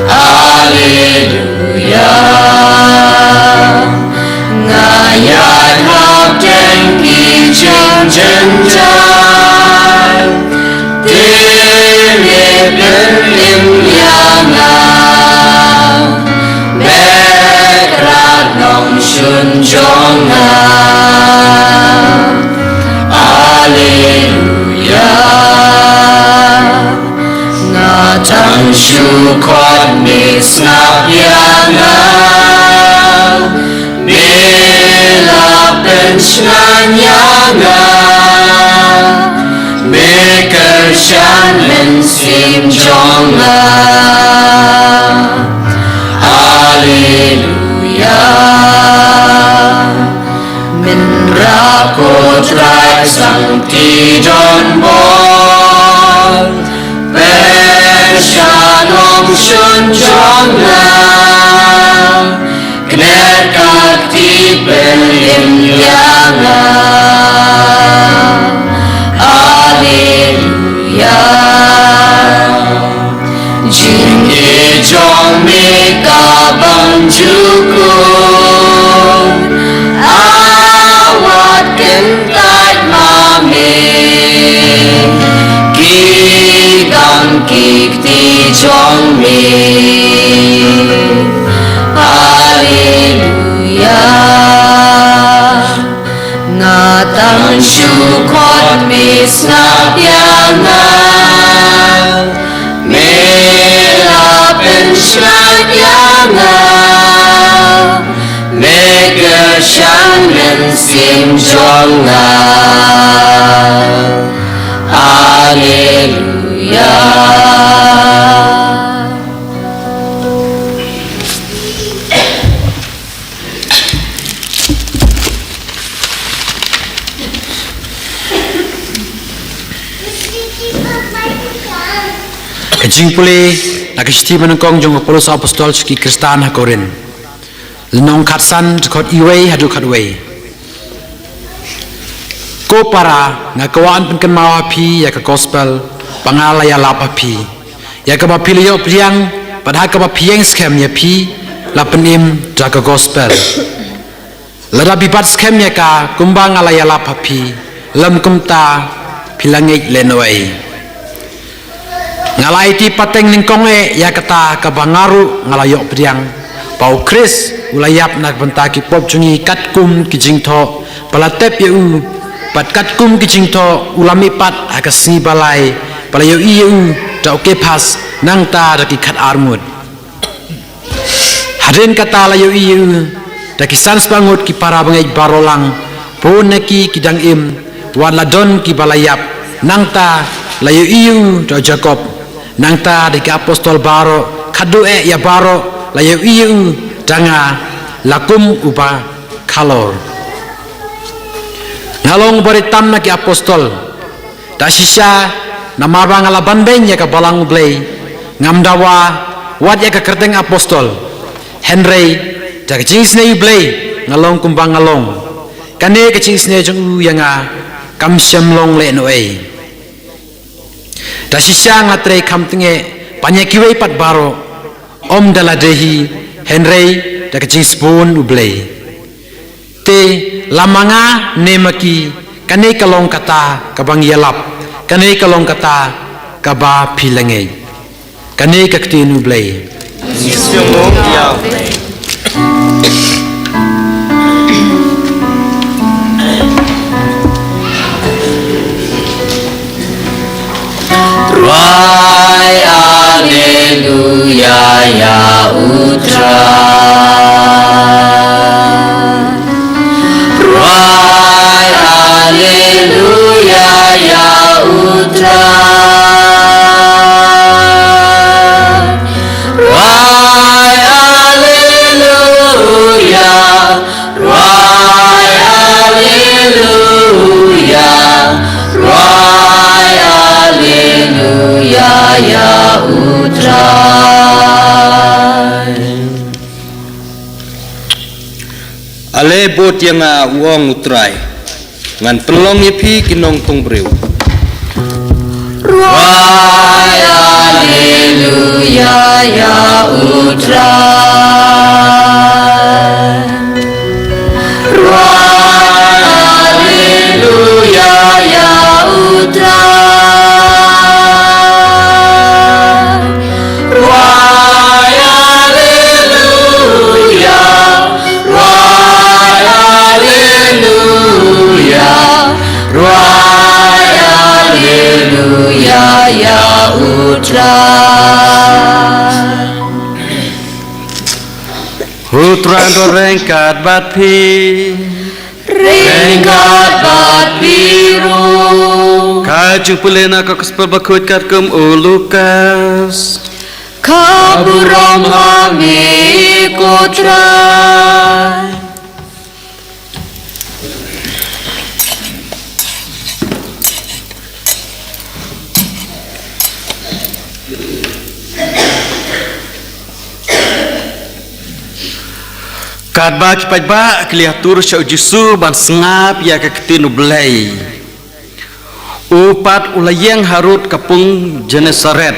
Hallelujah Ngayat hap jengki jeng jenjang Tilip lim yanga Bekrat nong shun jonga Hallelujah Ngatang syukot mis ngapyanga Bila pensyanyanga Mekershan mensim jonga Hallelujah Minrakot rai sang tidon bol Persyan om shun jonga Kner kakti belim yanga Hallelujah Jing e jong me kabang jukun Awat kentat mame Ki Haleluya Ngatang syukot misnap yangan Mela pensyat yangan Mega shangan sim jongan Haleluya Kajing puli nakashti menengkong jong Apollos apostol ki Kristan hakorin. Lenong katsan kot iway hadu katway. Ko para ngakawaan penken mawapi ya ke gospel pangalaya lapapi. Ya ke bapilio priang padha ke bapieng scam ya pi lapenim jaga gospel. Lada bibat scam ya ka kumbang alaya lapapi lam kumta pilangik lenway. Ngalai ti pateng ningkong ya kata kabangaru ngalayok priang pau Chris ulayap nak bentaki pop jungi katkum kijing tho palatep yu pat katkum kijing tho ulami pat akasi balai palayo yu da oke pas nang ta daki kat armut hadin kata layo yu daki sans bangut ki para bangai barolang pun neki kidang im wan ladon ki balayap nang ta layo yu da Jacob nang ta di apostol baro kadu ya baro layo iu danga lakum upa kalor ngalong baritam na ki apostol ta sisya namaba ngalaban ben ya ka balang blay ngamdawa wat ya ka kerteng apostol Henry ta kicing sne blay ngalong kumbang ngalong kane kicing sne jong ya nga kam syamlong le noe Dasisya ngatre kamtinge panyakiway pat baro om daladehi Henry da kecing spoon ublay te lamanga nemaki kane kalong kata kabang yalap kane kalong kata kaba pilangay kane kaktin ublay Rai Alleluia ya utra Rai Alleluia ya utra Rai Alleluia Rai Alleluia Rai Alleluia ya utrai Ale bot yang uang utrai ngan pelong yepi kinong tong breu Rai Alleluia ya utrai Rai Alleluia ya utrai ya utrai Utran do rengkat bat pi Ringkat bat biru Kajung pulena ka gospel bakut kat kum ulukas Kaburom hami kutrai Kat ba kipat ba kliatur syau jisu ban sengap ya ka ketinu belai upat ulayang harut kapung Genesaret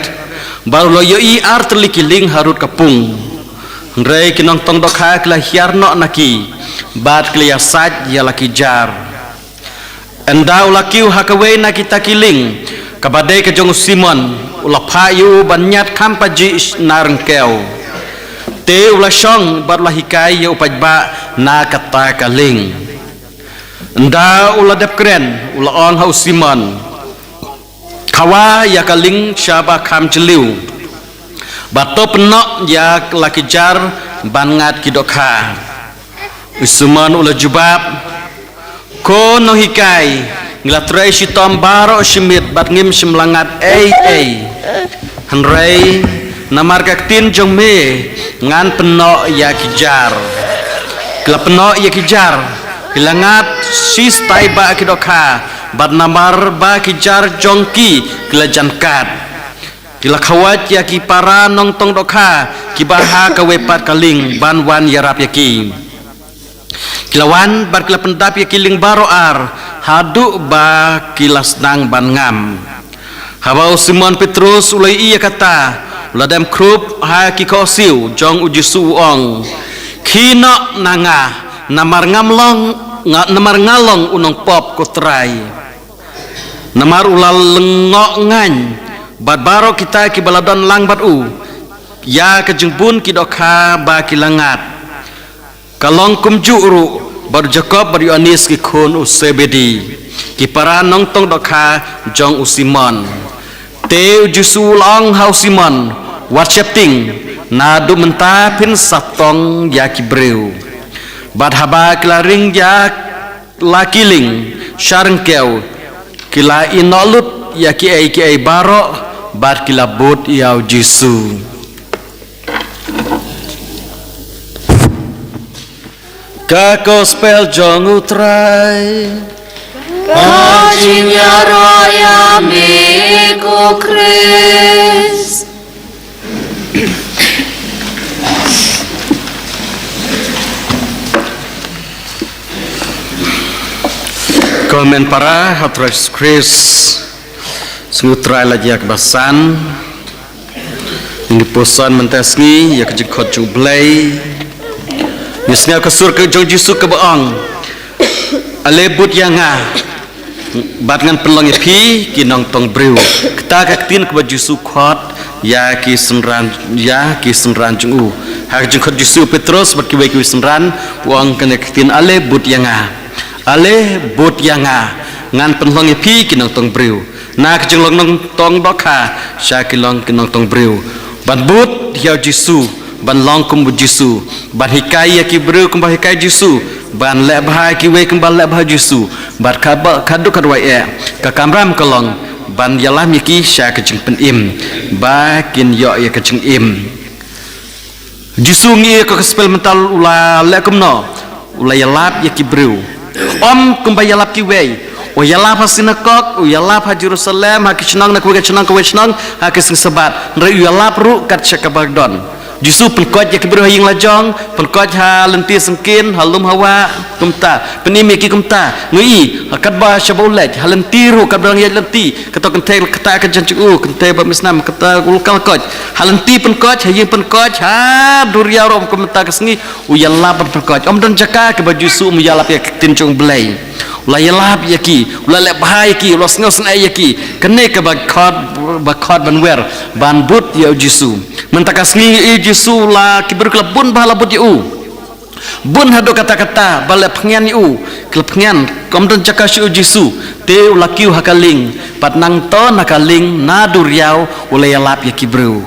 baru loyoi art likiling harut kapung rei kinong tong dokha kla hiarno naki bat klia saj ya laki jar endau lakiu hakawe naki takiling kabade ke jong Simon ulah payu banyat kampaji narengkeu te ulah syong barlah hikai ya upajba na kata kaling nda ulah dep keren ulah ong haus simon kawa ya kaling syaba kam celiu bato penok ya lakijar bangat kidokha usuman ulah jubab ko no hikai nglatrai sitom baro simit bat ngim simlangat hanrei namar kaktin jong me ngan penok ya kijar kela penok ya kijar kilangat sis taiba kidokha bat namar ba kijar jongki kela jankat kila khawat ya ki para nong tong dokha kibaha kawepat kaling banwan yarap yaki kilawan bar kila pendap ya kiling baroar hadu ba kilas nang ban ngam habau Simon Petrus ulai iya kata uladam krup ha ki kosiu jong ujisu ong kino nanga namar ngalong unong pop kotrai namar ulal lengok ngan bad baro kita ki baladon lang bat u ya kejengpun ki dokha ba kilangat kalong kumjuru bar Jacob bar Yohanes ki khon usebedi ki para nong tong dokha jong usimon te ujusul ong hau simon watchapting na du menta pin satong ya ki breu bad haba klaring ya lakiling syarengkeu kila inolut ya ki ai baro bad kila bot ya Jesu ka gospel jong utrai Kajimya roya meko Kris komen para hatras Kris sengutrai lagi akbasan ini posan mentasni ya kejekot jublai Yusnya kesur ke jong Jesu ke baang alebut yanga bat ngan pelong pi kinong tong breu kita kaktin ke Jesu khot ya ki senran jung ha jung khot Jesu Petrus bat ki wei ki senran wang kene kaktin alebut yanga ngan pelong pi kinong tong breu na kejeng long nong tong dokha sya kilong kinong tong breu bat but ya Jesu ban long kum Jesu ban hikai ya ki breu kum hikai Jesu ban le bahai ki we kum ban le bahai Jesu bat kaba kadu kadwai ka kamram kolong ban yalam ki sya kejeng pen im ba kin yo ya kejeng im Jesu ngi ko spell mental ula le kum no ula yalap ya ki breu om kum ba yalap ki we o yalap ha sinagog o yalap ha Jerusalem ha kisnang na kuwe kisnang ha kising sabat re yalap ru kat syakabagdon Jesu penkot ya kibru haying lajong penkot ha lenti sengkin halum hawa kumta penimi ki kumta ngui akat ba syabulet halenti ru kat barang ya lenti ketok kentai kata kan jancu kentai ba misnam kata ulkal kot halenti penkot haying penkot ha duria rom kumta kesngi uyalla penkot om don jaka ke baju su muyalap ya tinjung belai ulah yalap yaki ulah lep bahai ki ulah sengos nai yaki kene ke bakot banwer ban but ya Jesu mentakas ngi Jesu la kibur kelab bun bahala but yu bun hado kata-kata bala pengian yu kelab pengian komdon jaka syu Jesu te ulah kiu hakaling pat nang to nakaling na duriau ulah yalap yaki bru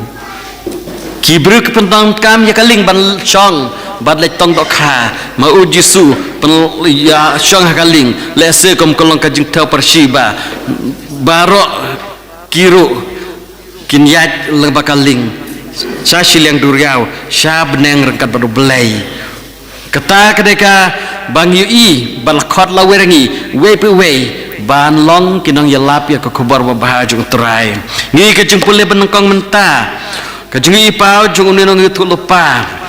kibru kepentang kam yakaling ban chong bad le tong dokha ma u Jesu pen ya syong hakaling lese kom kolong kajing tau pershiba barok kiru kinyat lebakaling sa silang duriau sa beneng rengkat baru belai kata kedeka bang yui balakot lawerangi we ban long kinong yalap ya ko kobar babah jung terai ngi kejung pule benengkong menta kejung ipau jung unenong yutu lupa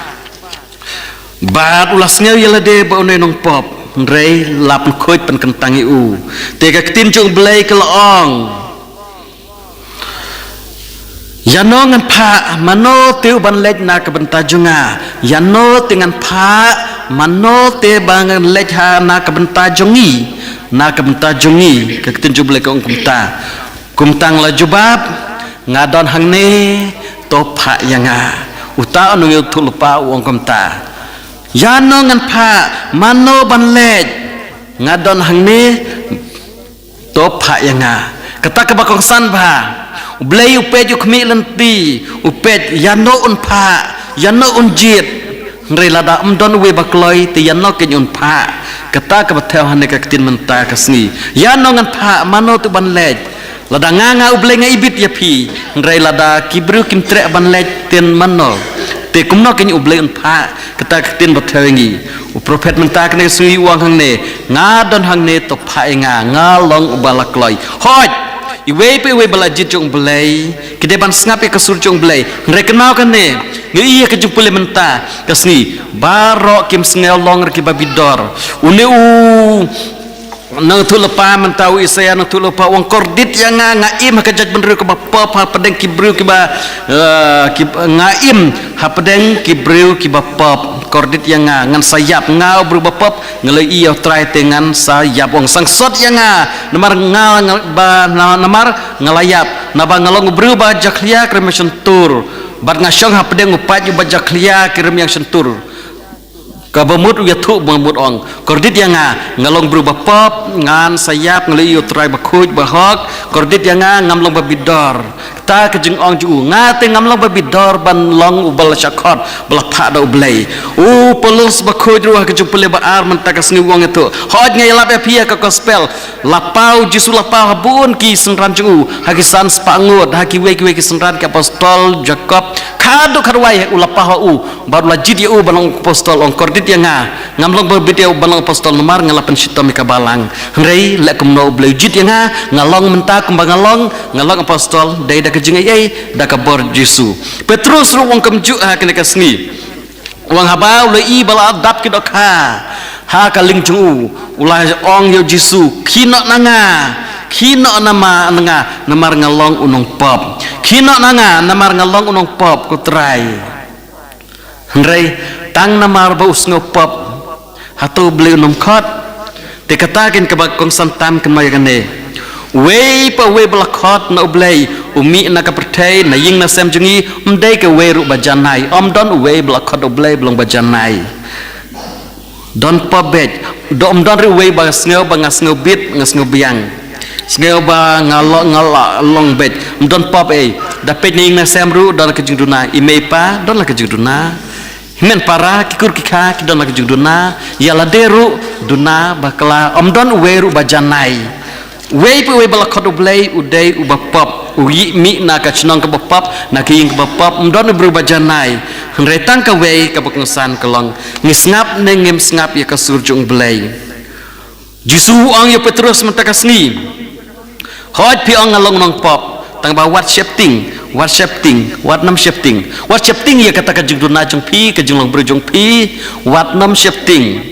bat ulasnya yalade ba unenong pop rei lap khoi pen kentang u tega ketin jung belai kelong Yano ngan pa mano teu ban lej na ke benta junga yano dengan pa mano te bangan lej ha na ke benta jungi ke ketin juble kong kumta kumtang la jubab ngadon hang ne to pha yanga uta anu yu thu lupa wong kom ta yano ngan pha mano ban lej ngadon hang ne to pha yanga kata ke bakong san ba ublei upet yu khmi lenti upet yano un pha yano un jit ngrelada don we bakloi ti yano ke un pha kata ke bathel hane ka tin menta kasni yano ngan pha mano tu ban lej lada nganga ublei ngai bit ya phi ngrai lada kibru kim tre ban lej ten mano te kumno ken ublei un pha kata tin bathel ngi u prophet menta kene sui wang hang ne nga don hang ne to pha nga long ubalakloi hoj iwe pe we balajit jong belai kide ban sngape kasur jong belai ngrai kenal kan ne ngi ke jupule menta kasni baro kim snel long ki babidor une u nang tu lepa mentau isaya nang tu lepa wong kordit yang ngaim ha kajat benru ke bapa ha pedeng kibru ki ba ngaim ha pedeng kibru ki bapa kordit yang ngan sayap ngau bru bapa ngelai iyo trai dengan sayap wong sangsot yang namar ngal ba namar ngalayap naba ngalong bru ba jaklia krem sentur bat ngasyong ha pedeng upat ju ba jaklia krem yang sentur kabamut ya thu bamut ong kordit yang ngalong berubah pop ngan sayap ngelai yu trai bakhuj bahok kordit yang ngamlong babidor ta kejeng ong ju ngate ngamlong babidor ban long ubal syakot belah pha da ublei pelus bakhuj ruah kejeng pule baar mentakas ngi wong itu hoj ngai lap pia ka gospel lapau jisu lapau habun ki senran ju hakisan spangut haki we ki senran ki apostol jacob kadu karwai ulapah baru lajid ya balong apostol ong kordit yang ngamlong berbeda balong apostol nomar ngalapan sitom ka balang rei lek kumno bleu jid yang ngalong menta kumbang ngalong apostol dai da kejeng ai da ka bor jisu petrus ru wong kemju ha kene kasni wong haba ulai bala adap ki dokha ha kaling ju ulah ong yo jisu kino nama namar ngalong unong pop kino namar ngalong unong pop kutrai rei tang namar baus ngopop hatu beli unong khot te katakin ke bakong santam kemayane we pa we blakot na ublei umi na ka perthai na ying na sem jungi mdai ke we ru bajanai don we blakot ublei blong bajanai don pabet don ri we ba sneu ba ngasngeu bit ngasngeu biang sneu ba ngala long bet don pop da pet ning na sem ru don ke jingduna imepa don la ke jingduna men para kikur kika kidon la ke jingduna yala deru duna bakla don we ru bajanai we pe we balakot ublei udai ubapop uyi mi na ka chnong ka bapop na ki ying ka bapop don bru bajanai retang ka we ka bakngsan kelong ngisngap ne ngim sngap ya ka surjung blei jisu ang ya petrus mentakasni hoj pi ang ngalong nong pop tang ba what shifting what nam shifting ya kata ka jingduna jong pi ka jinglong bru jong pi what nam shifting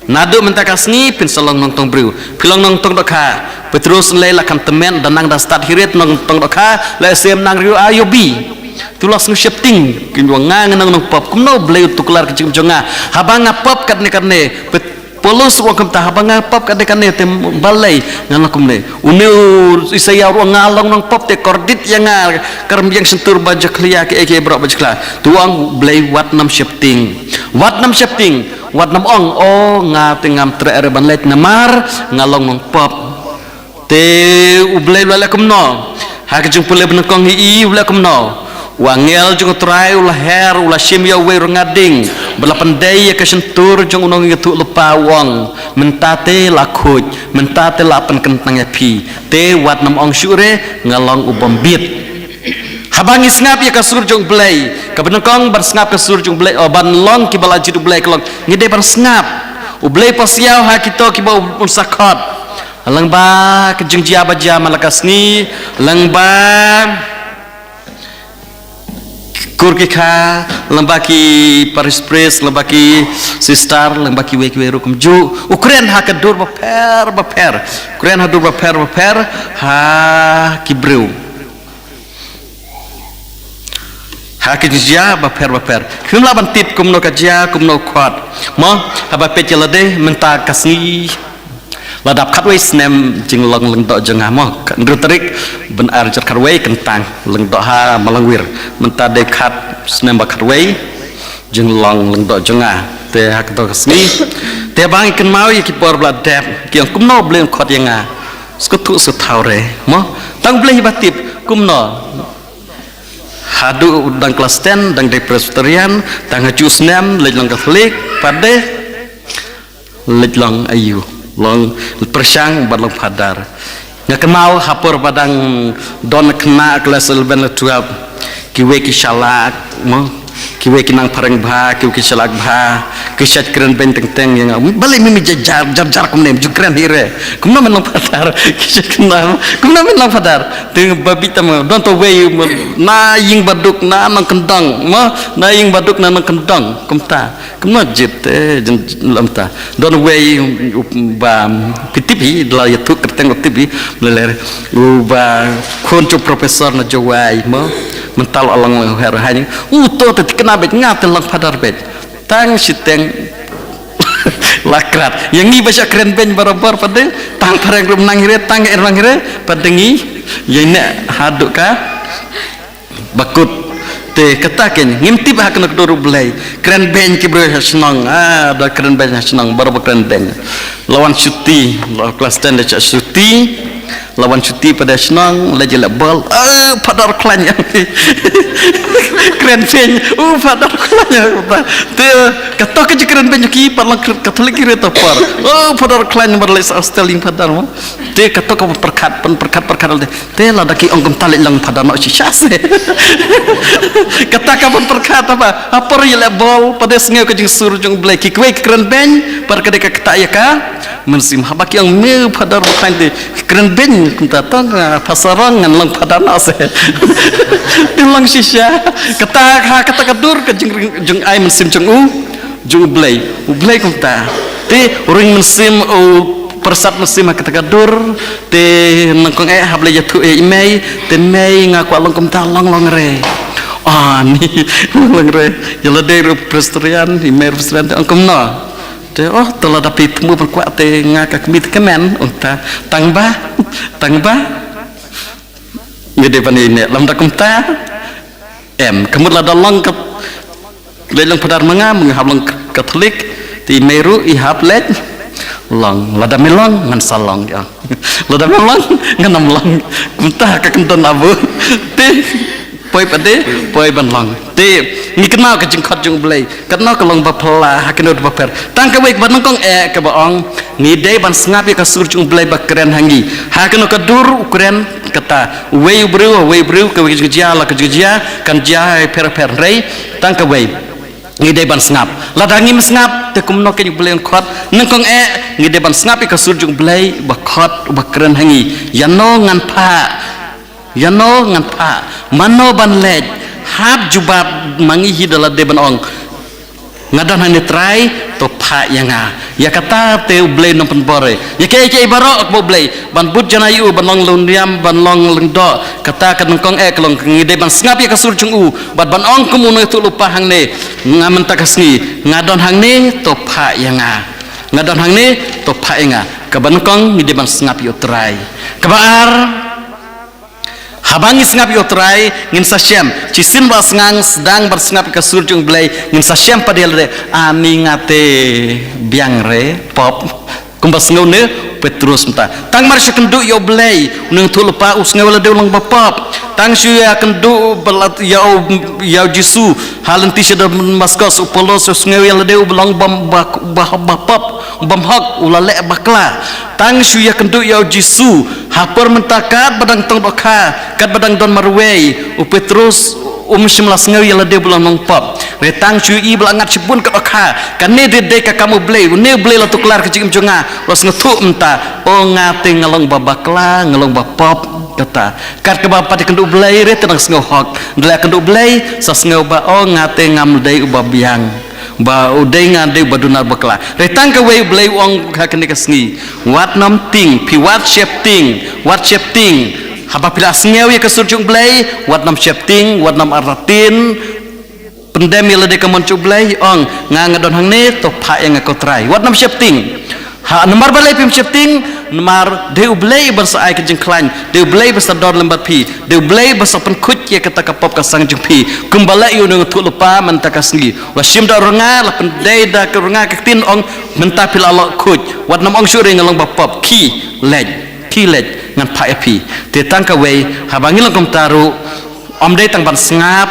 nado mentakasni pin salong nong tong bru pilong nong tong dokha petrus le la kam temen danang da start hirit nong tong dokha le sem nang riu ayobi tulas nu shifting kin wang nang pop kumno bleu tuklar ke jonga habanga pop katne polos wang kam ta habanga pop katne te balai nganakum ne uneu isaya ru ngalong nong pop te kordit yang karm yang sentur bajak lia ke bro bajak tuang blei wat nam shifting wat nam ong ngate ngam tre ban let namar ngalong nong pop te ublei la kumno ha ke jung pule benekong hi ula kumno wangel jung trai ulah her ulah simya we ngading belapan day ke sentur jung unong itu lupa wong mentate lakuj mentate lapan kentang ya pi te wat nam ong syure ngalong ubambit habangi snap ya kasur jung blai ka benekong bar snap kasur jung blai ban long ki bala jidu blai kelong ngide bar snap ublai pasiau ha kito ki ba unsakot lang ba ke jung jia baja malakasni lang ba kurkika lembaki paris lembaki sister lembaki weki rukum ju ukren ha kedur baper ukren ha dur baper ha kibreu ha kijia baper kumla bantit kumno kajia kumno khot mo haba pechelade menta kasni ระดับคัดไว้สแนมจึงลองดอกจังหามอกันรูตริกบันอาร์จัดคัดไว้กันต่างลองดอกฮามาลังวิรมันตาเดคัดสแนมบักคัดไว้จึงลองดอกจังหาแต่ฮักดอกสนี้แต่บางกันมาอีกปอร์บลาดแดบเกี่ยงกุมโนเบลงขอดยังไงสกุทุสุดเท่าไรมั้งตั้งเบลยบัติบกุมโนhadu dan Kristen dan dari Presbyterian dan Jus nem lejlang Katolik pada lejlang ayu long persang badlang padar ngak mau hapur badang don kena kelas 11 12 kiwe kishalak mo kiwe kinang parang bha kiwe kishalak bha kishat keren benteng teng yang balik mimi jar kumnem jukren hire kumna menang padar kishat kenal kumna menang padar dengan babi tamu don to way na ying baduk na nang kendang mo na ying baduk na nang kendang kumta kumna jit lamta don way ba pitipi la yatuk kerteng tipi leler ba konco profesor na jawai mo mental alang her hanya to kena bet ngat lang padar bet tang siteng lakrat yang ni baca keren ben barabar pada tang parang rum nangire tang erang hire padengi yang nak haduk ka bakut te kataken ngimtib hak nak duru belai keren ben kibro senang ada keren ben senang barabar keren ben lawan cuti kelas 10 dah cuti lawan cuti pada senang lagi lebal padar klanya keren ben padar klanya te kata ke keren ben ki parlang Katolik kira topar padar klanya berles austeling padar mo te kata ka perkat te la daki ongkom talik lang padar no syas kata ka perkat apa ya lebal pada sengau ke jing sur jung blai ki keren ben par kedeka kata ya ka mensim habak yang me padar bukan te keren ben kita tong pasarang lang padar no se lang sisya kata kadur ke jung ai mensim jung blai kita te ring mensim persat mesim kata kadur te nangkong hable jatu imei te mei ngaku along kum talong long re ni long re yala de Presbyterian imei Presbyterian te angkum no te telah dapat temu berkuat te ngaka kemit kemen unta tangba ngede pan ini lam da kum ta kemut la dalong ke lelong padar mangam ngahab Katolik ti meru ihab lej long lada melong ngan salong ya lada melong ngan namlang kuntah ka kenton abu te poi pade poi ban long te ni kenal ka jengkot jung blai kenal ka long bapla hakinot baper tang ka baik ban kong ka baong ni dei ban sngap ka sur jung blai ba keren hangi hakinot ka dur ukuran kata wei bru ka gejia la ka gejia kan jia per rei tang ka wei ngide ban sngap ladangi mesngap te kumno ke bleng khot nangkong ngide ban sngap ka surjung blai ba khot ba keren hangi yano ngan pha mano ban lej hab jubab mangi hidala de ban ong ngadan hane trai to pha yanga ya kata te blai no pen bore ya ke barok bo blai ban but janayu ban long lundiam ban long lengdo kata kan nangkong klong ngide ban sngap ya ka surjung ban ong kumun tu lupa hang ne ngamen takasni ngadon hang ne to pha yanga ngadon hang ne to pha yanga kaban kong ngide ban sngap yo trai kabar habangi sengap yo trai ngin sasyam cisin ba sengang sedang bersengap ka surjung blai ngin sasyam padel de ani ngate biang re pop kumbas ngau ne Petrus mta tang mar syakendu yo blai nang tu lupa usngau la de ulang bapap tang syu ya kendu belat ya Jesu halanti sada maskas upolos usngau la de ulang bapap bamhak ulale bakla tang syu ya kendu ya Jesu hapor mentakat badang tong bakha kat badang don marwei Petrus shimla sengawi la de bulan mangpap retang chui belangat sibun ka bakha kane de ka kamu blei ne blei la tuklar ke jing jonga los ngetu mta ngate ngalong babakla ngalong bapap kata kat ke bapa de kendu blei re tenang sengau hok dela kendu blei sa sengau ba ngate ngam dei ubabiang ba udai ngade badunar bakla retang ka wei blei ong ka kene ka sngi wat nam ting pi wat shapting haba pila sengau ya kesurjung blai wat nam shapting wat nam aratin pendem ya lede kamon cublai ong ngadon hang ne to pha yang ko trai wat nam shapting ha nomor balai pim shapting mar deu blei basa ai ke jing klan deu blei basa dor lembat pi deu blei basa pen kut ye kata kapop ka sang jing pi kumbala yu nang tu lupa menta kasngi wa sim da renga la pen dei da ke renga ke tin ong menta pil ala kut wat nam ong sure ngalong bapop ki lej ngan pa pi te tangka wei habangi lang kom taru om dei tang ban sngap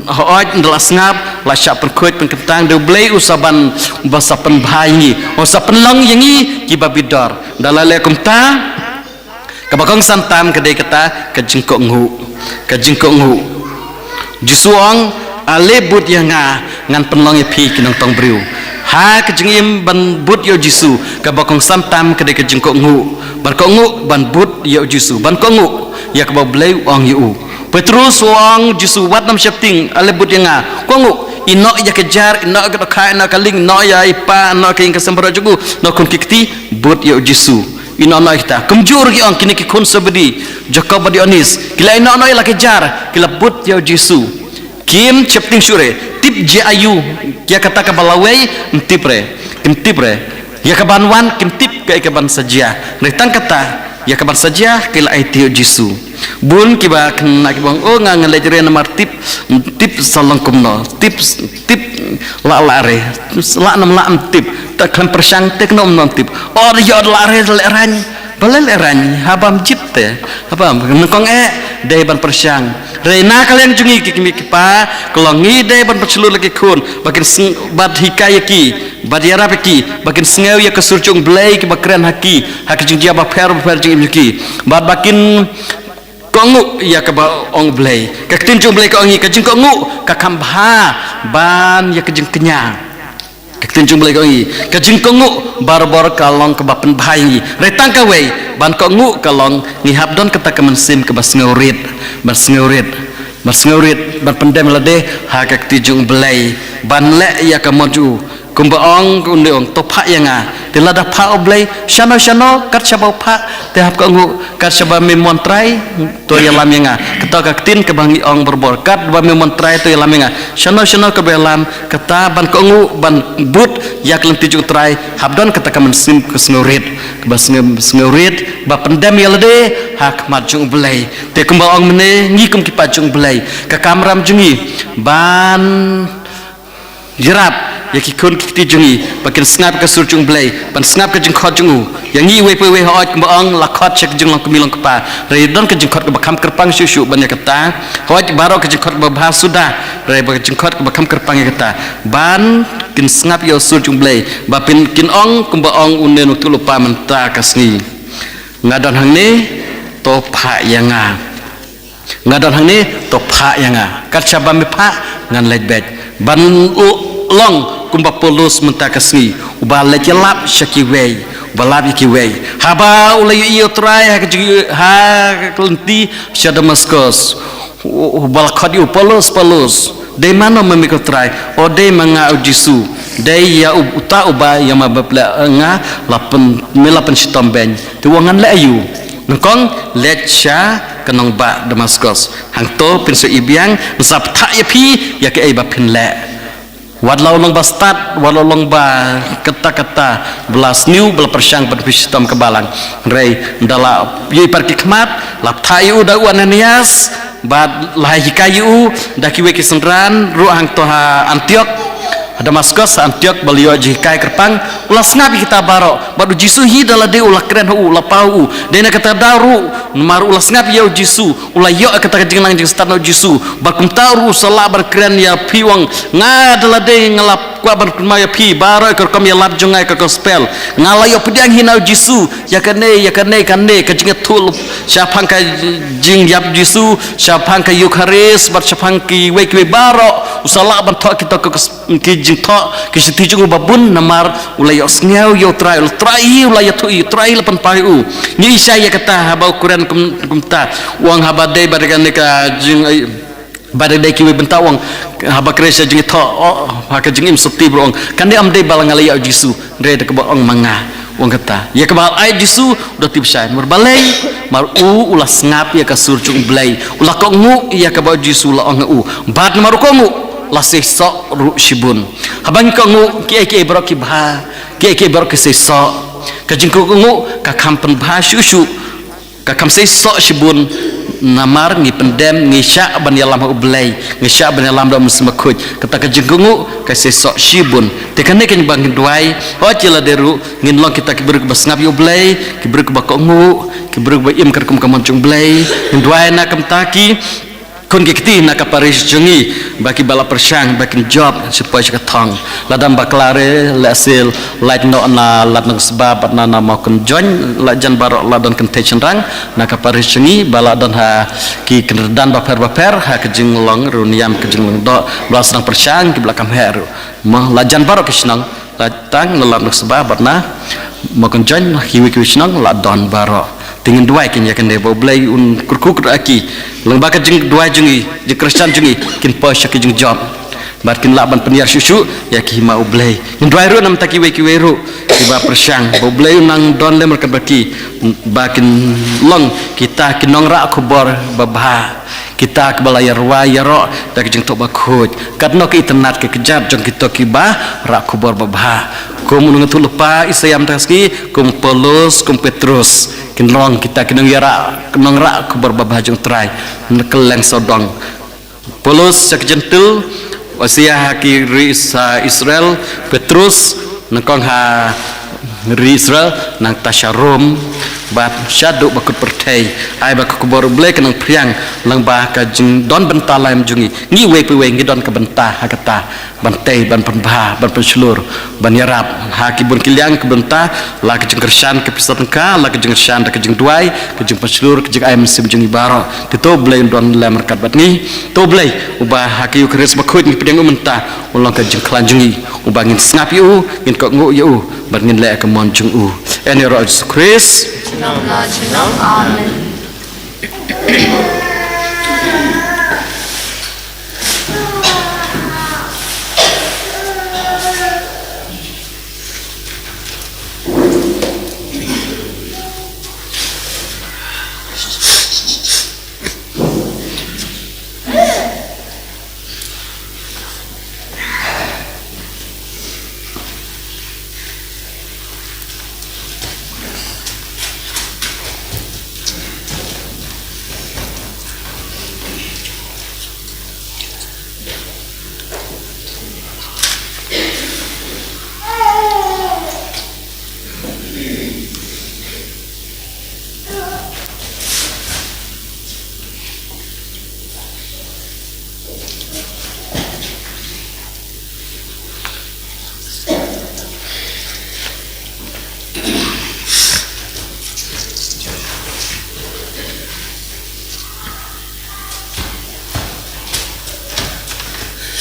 hooj ndala sngap la sya pen kut pen kentang deu blei usaban basa pen bhai ni usapan lang yangi ki babidor dalale kom ta kabakong santam kedai kata kejengkok ngu jisuang ale but yang ngan penlong ye pi kinong tong briu ha kejengim ban but yo jisu kabakong santam kedai kejengkok ngu ban kok ngu ban but yo jisu ban kok ngu ya kabau blei ong yu petrus wang jisu wat nam syapting ale but yang kok ngu inok ya kejar inok ke kai inok kaling inok ya ipa inok ke kesempro jugu nok kun kikti but yo jisu ino no kita kemjur ki ong kini ki kun sabdi jakob di onis kila ino no la kejar kila but yo jisu kim chapting sure tip je ayu kia kata ka balawai mtipre ya ka banwan kim tip ka ban saja retang kata ya ka ban saja kila ai tio jisu bun kiba kena kibang oh nga ngalejere nomor tip salong kumno tip la re la nam la tip tak kan persang teknom non tip or yod la re lerany balel erany habam jitte habam ngkong dei ban persang reina kalian jungi kimi kipa kelongi dei ban percelur lagi kun bakin bad hikayaki bad yarapeki bakin sengeu ya kesurcung blai ki bakren haki jung dia ba fer jung imki bad bakin kongu ya ke ong blai ka tinjung blai ka ongi ka jing kongu ka kambha ban ya ke jing kenyang ka tinjung blai ka ongi ka jing kongu bar kalong ke bapen bhai retang ka wei ban kongu kalong ngi habdon kata ka mensim ke basngeurit ban pendem lade ha ka tinjung blai ban le ya ka moju kumbaong kundeong topa yanga tilada pa oblay shano kat shabau pa tehap kangu kat shaba memontrai to yalam yanga kata kaktin kebangi ong berbor kat ba memontrai to yalam yanga shano ke belam kata ban kangu ban but yak lentijung trai habdon kata kamen sim ke sngurit ba sngurit ba pendam yalade hak majung belai te kumbaong mene ngikum ki pajung belai ka kamram jungi ban jerap ya ki kun kiti jungi bakin snap ke surjung blai ban snap ke jeng khot jungu yang ngi we hooj kembang la khot cek jeng long kemilong kepa redon ke jeng khot ke bakam kerpang susu ban ya kata hooj baro ke jeng khot babha sudah re ba jeng khot ke bakam kerpang ya kata ban kin snap yo surjung blai bapin kin ong kembang unen tu lupa menta kasngi ngadon hang ni to pha yanga ngadon hang ni to pha yanga kat saba me pha ngan lej bet ban long kumba polus mentakasni ubala jelap syakiwei balab yakiwei haba ulay iyo try ha kelenti syada Damaskus ubal khadi polus de mana memiko try o de manga ujisu de ya uta uba ya mabla nga lapen sitom ben tuwangan le ayu nengkong lecha kenong ba Damaskus hang to pinso ibiang sap ta yapi ya ke ba pin le wadlau long bastat walau long ba kata belas new bela persang berpistam kebalang rei ndala ye parki khmat lap thayu da Ananias bad lahai hikayu da kiwe kisendran ruang toha Antiok Damaskus Antiok beliau jikai kerpang ulas nabi kita baro badu jisu hi dala de ulah keren hu ulah pau dena kata daru mar ulas nabi ya jisu ulah yo kata jinglang jing stano jisu bakum taru salabar keren ya piwang ngadala de ngelap kwa bar maya pi baro kerkom ya lap jongai ke gospel ngalayo pedang hinau jisu ya kane ka jinga tul syapang ka jing yap jisu syapang ka Eucharis bar syapang ki we baro usala ban tok kita ke jingto kisiti jungu babun namar ulay osngau yo trai ulay trai lepan payu ni saya kata haba ukuran kumta uang haba dei badagan ka jing badai kiwe benta uang haba kresa jing to haka jing im seti brong kan dia am dei balangalaya jisu re de kebong manga uang kata ya kebal ai jisu udah tibsai merbalai mar ulas ngap ya kasur cung blai ulah kongu ya kebal jisu la ong bad mar kongu lasih sok ru shibun habang kongu ki brok ki bha ki brok ki sok kajing ko ngu ka kampen bahasyu ka kamsei sok shibun namar ngi pendem ngi sya ban yalam ublay ngi sya ban yalam dom semakuj kata kajing ko ngu ka sei sok shibun tekane kan bang duai o cila deru ngin long kita kibruk bas ngap ublay kibruk ba ko ngu kibruk ba im kar kum kamon chung blay ngin duai na kam taki kon kiti nak Paris jungi bagi bala persang bagi job supaya sekatang ladam baklare lasil like no na ladang sebab na mau kon join lajan barok ladan contention rang nak Paris jungi bala dan ha ki kenerdan baper ha kejing long runiam kejing long do bala sedang persang ki belakam heru mah lajan barok kisnang latang ladang sebab na mau kon join hiwi kisnang ladan barok dengan dua kin ya kan dia boleh kurkuk aki lang bakat jeng dua jengi je Kristen jengi kin pas ke jeng job bat kin laban penyiar susu ya ki mau boleh dengan dua ru nam taki we ki weru tiba persang boleh nang don le merkat baki bakin long kita kin nong ra kubor babha kita ke balaya ruwa ya ro tak jeng tok bakut katno ke internet ke kejap jeng kita ki ba ra kubor babha ko mun ngatu lupa isayam taski kum Paulus kum Petrus kinong kita kinong yara kinong ra ku berbahajung try nekeleng sodong Paulus sak jentul wasia haki risa Israel Petrus nangkong ha ri Israel nang tasharum bat syadu bakut pertai ai bakut kubor blek nang priang lang ba ka jing don bentalai jungi ngi we pe we ngi don ka bentah hakata bantai ban penbah ban penselur ban yarap haki bun kiliang ke bentah la ke jing kersan ke pisat ka la ke jing kersan ke jing duai ke jing penselur ke jing ai mesim jungi baro tito blai don la merkat bat ni to blai ubah haki ukris bakut ngi pedang mentah ulang ke jing klan jungi ubah ngin snap yu ngin kok ngu yu ban ngin le ke mon jung u eni ro Chris Amen.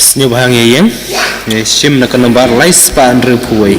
Sni bahang yen sim na kanombar lais pa andre puai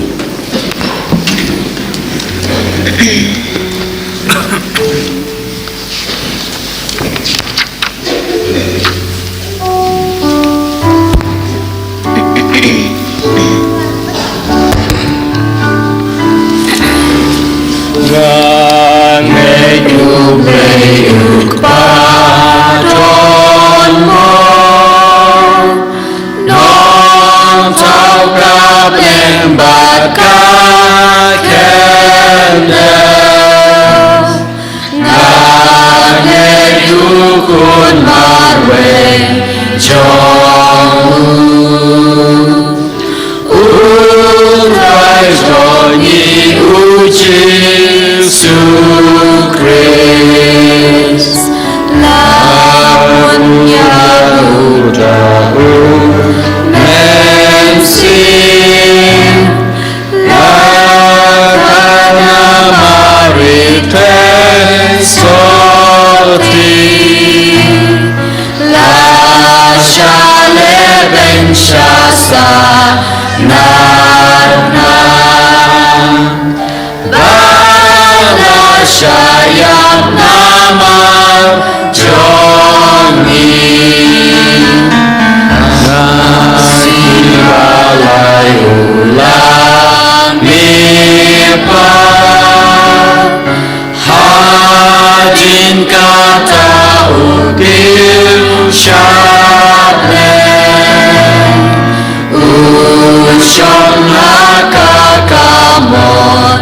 Ushong haka kamon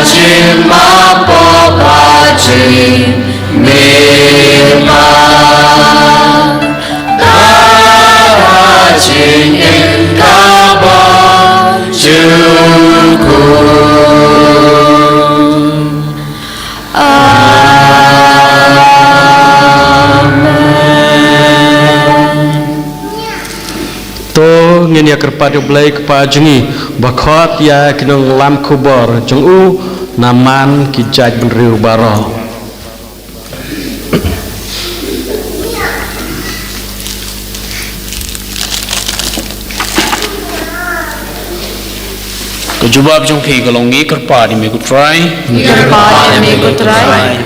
Jing ma po pa jing me ma Da jing in ka ba ju ku to ngin ya kerpadu blai kepa jengi bakhot ya kinong lam kubor jong u naman kijaj benriu baro Kejubab jong phi kalongi kerpa di me ku try Kerpa me ku try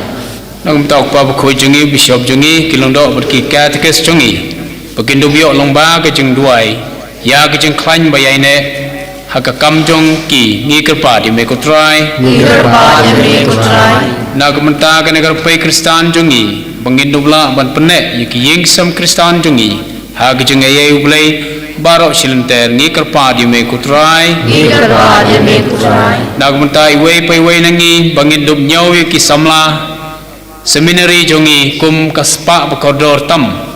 nang tok pa khoi jengi bishop jengi kilongdo berki cateches jengi bagindo bio longba ke jeng duai ya ke jeng klan bayai ne hakakam jong ki ngi kerpa di me ku try Kerpa me ku try na kumenta ke negar pai kristan jongi bagindo bla ban pene yiki yeng sam kristan jongi ha ke jeng ayai ublai baro silenter ngi kerpa di me ku try Kerpa me ku try na kumenta iwei pai wei nangi bagindo nyau yiki samla seminari jongi kum kaspa bakodor tam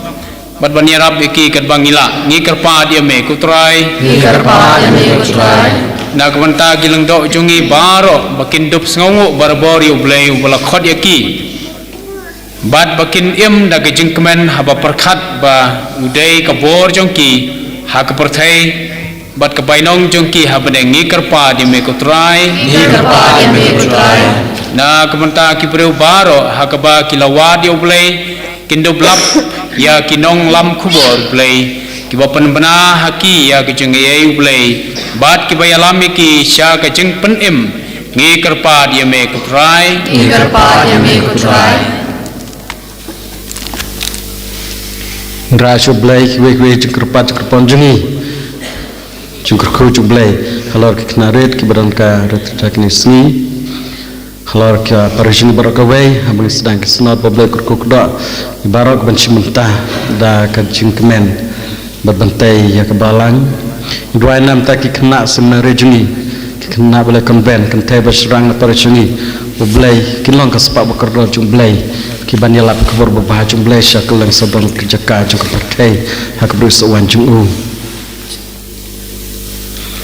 bat banyarap iki kat bangila ngi kerpa dia me ku try Kerpa me ku try na kumenta gilang do jongi baro bakin dup sngongu barbori ublai ubala khot yaki bat bakin im da gejing kemen haba perkhat ba udai kabor jongki ha ka perthai bat ka bainong jongki ha bane ngi kerpa dia me ku try Kerpa me ku try na kumenta ki breu baro ha ka ba kilawad dia ublai kindo blap ya kinong lam kubor play ki bapan bana haki ya ki jeng ye play bat ki bayalam ki sha ka jeng pen im ngi kerpa dia me ku try Kerpa me ku try Rasu blai we kerpat kerpon jengi jungkur ku blai halor ki knaret ki badan ka ret ni sni halor ka parisini barakawai abang sedang kesenat bablai kurku da ibarat benci mentah da kancing kemen berbentai ya kebalang dua enam tak kena sebenarnya juni kena boleh konven kentai berserang na parisini bablai kilong ka sepak bekerja jumblai ki banyalap kubur berbahas jumblai syakal yang sabang kerjaka jung kepertai hak berusawan jungu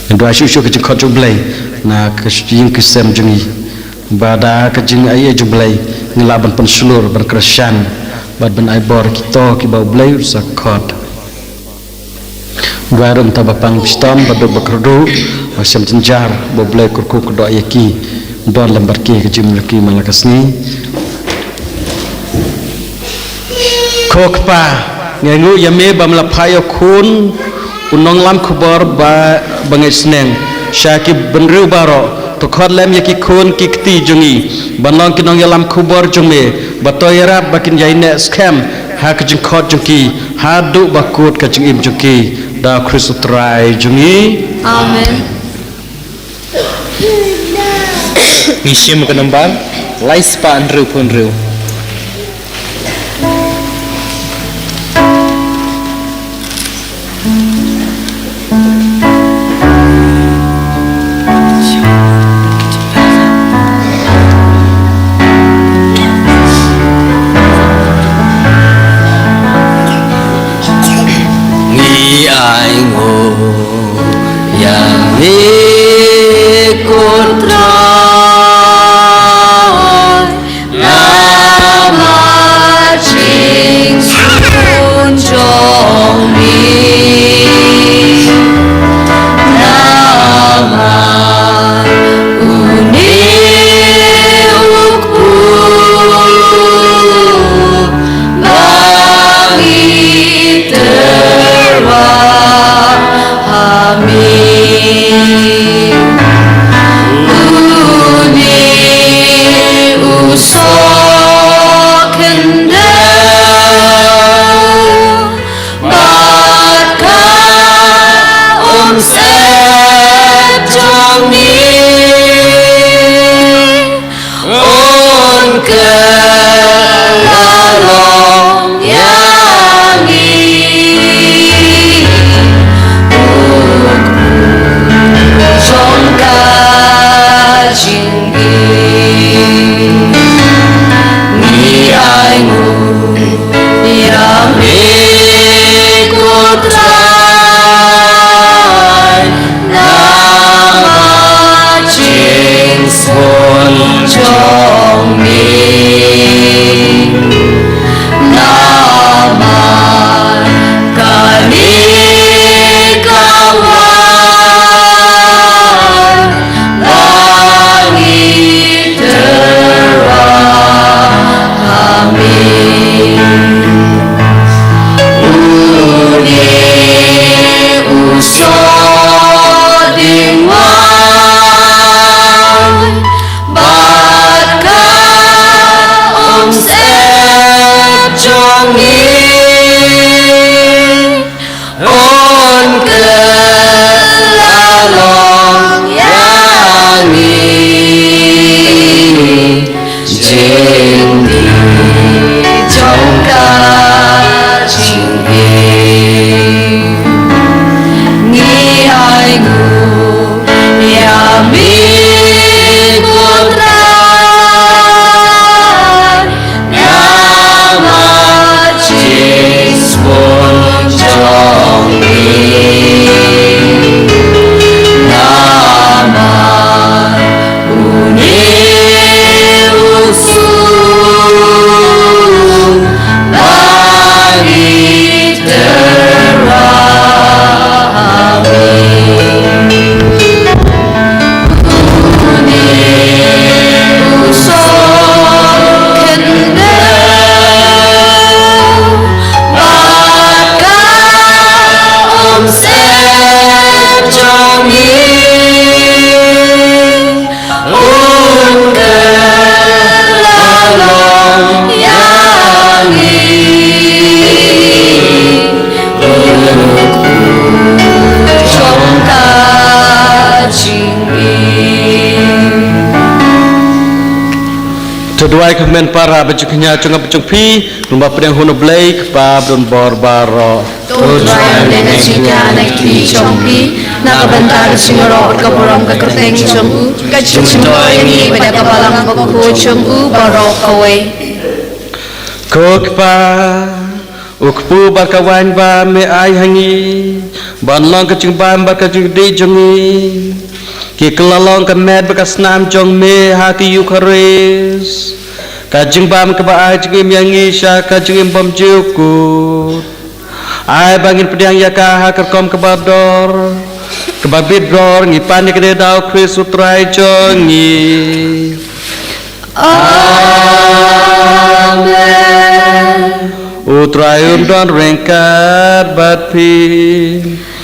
dua syusyu ke jengkot jumblai na kesing kesem jungi bada kejing ayah jumblai ngelaban pensulur berkeresan bad ben aibor kita ki bau blai sakot garum tabapang pistom badu bekerdu wasam jenjar bau blai kurku kedo yaki don lembar ki kejim laki malakasni kokpa ngengu yame bamla phayo khun unong lam khubor ba bangai sneng syaki benriu baro to khot lem yaki khun ki kti jungi banong kinong yalam khubor jume batoyara bakin yaine scam ha kajing khot jungi ha du bakut kajing im jungi da Kristus trai jungi Amen Ngishim ke nembang lais pa andru pun riu Ku try Ni ai ngu ya mi ko trai nama chinh son trong mi nama kami kawan langit terahami uni usod dingwai baka om sep jongi on kelalong yangi jing di trong ca ching ni ai ngu ya mi con trai nama ching son trong mi nama uni usung langit terahami uni usung kendel maka om sep jongi kelalong yangi trong ca ching Terduai kemen para bejuknya cunga bejukpi rumah pedang hono blake pa don bor baro Tujuan dengan jika naik di jompi nak bentar singoro kapuram kekerteng jompu kacumto ini pada kapalang baku jompu barok kawai kok pa ukpu bakawan ba me ai hangi ban long kacung ban ba kacung di jongi ki kelalong kemet bekas nam jong me hati yukaris kacung bam ke ba ai jengim yangi sya kacung bam juku ai bangin pedang yaka hakerkom kebabdor kebabidor ngipan ni kede dau kris utrai jongi Amen utrai don rengkat batpi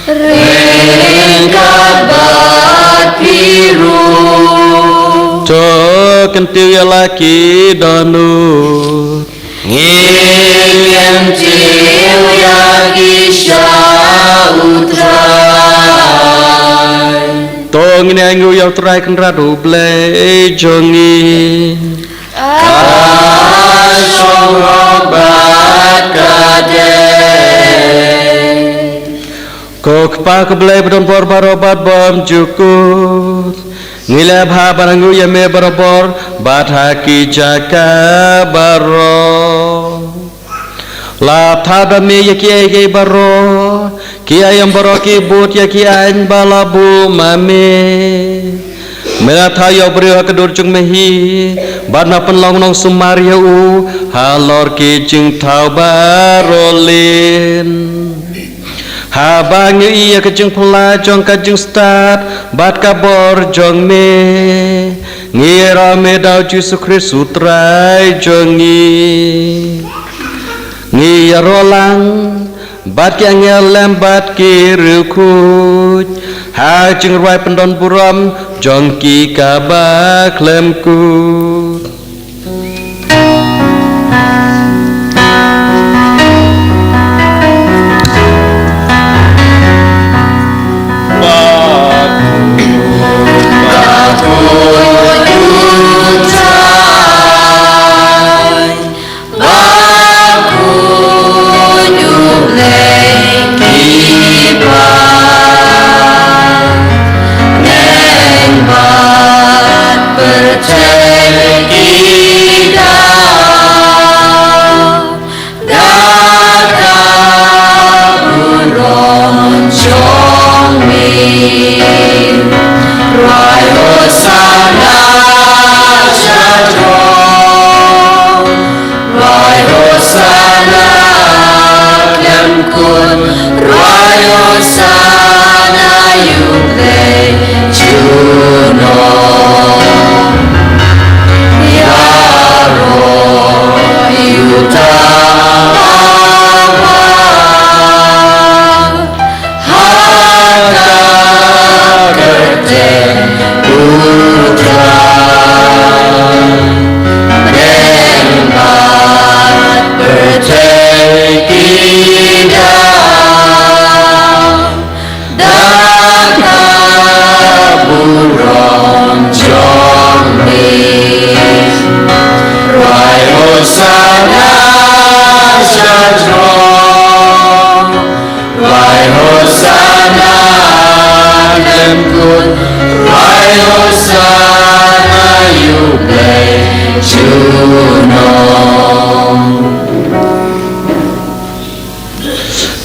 Ringkat bat biru Cok kentil ya laki donut Ngiem til ya kisha utrai Tong ini anggu ya utrai kan radu blei jongi Kasong obat kadeh Kok pa keblei bedon bor barobat bom jukut Ngilab ha baranggu ya me barobor bat haki jaka baro Lap thada me ya ki baro ki ayam baro ki but ya ki ain balabu mame Mela thayo brio kedur chung mehi bat na penlong nong sumar ya u halor ki jing thau barolin Habang iya kejeng pula jong kejeng start bat kabor jong me ngira me dau Yesus Kristus utrai jongi ngira rolang bat yang ngelem bat kirukut ha jeng ruai pendon buram jong ki kabak lemkut Percaya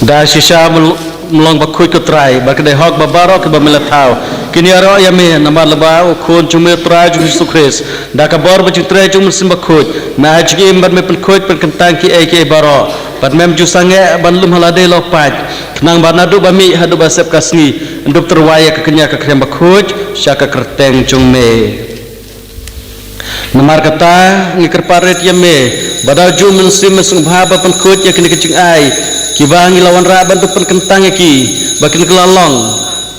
Da shisha melong bakui kutrai bakdai hok babaro ke bamilatau kini aro yame namar leba khon chume trai ju Yesus Kristus da ka bor ba trai ju musim bakui na jgi imbar me penkoi pen kentang ki eke baro pat mem ju sange ban lum halade lo pat nang banadu bami hadu basep kasni nduk terwaya ke kenya ke krem bakui syaka kerteng chume namar kata ngikir paret yame badal ju musim mesung bhaba penkoi ya kini kecing ai kibangi lawan raban tu pen kentang ki bakin kelalong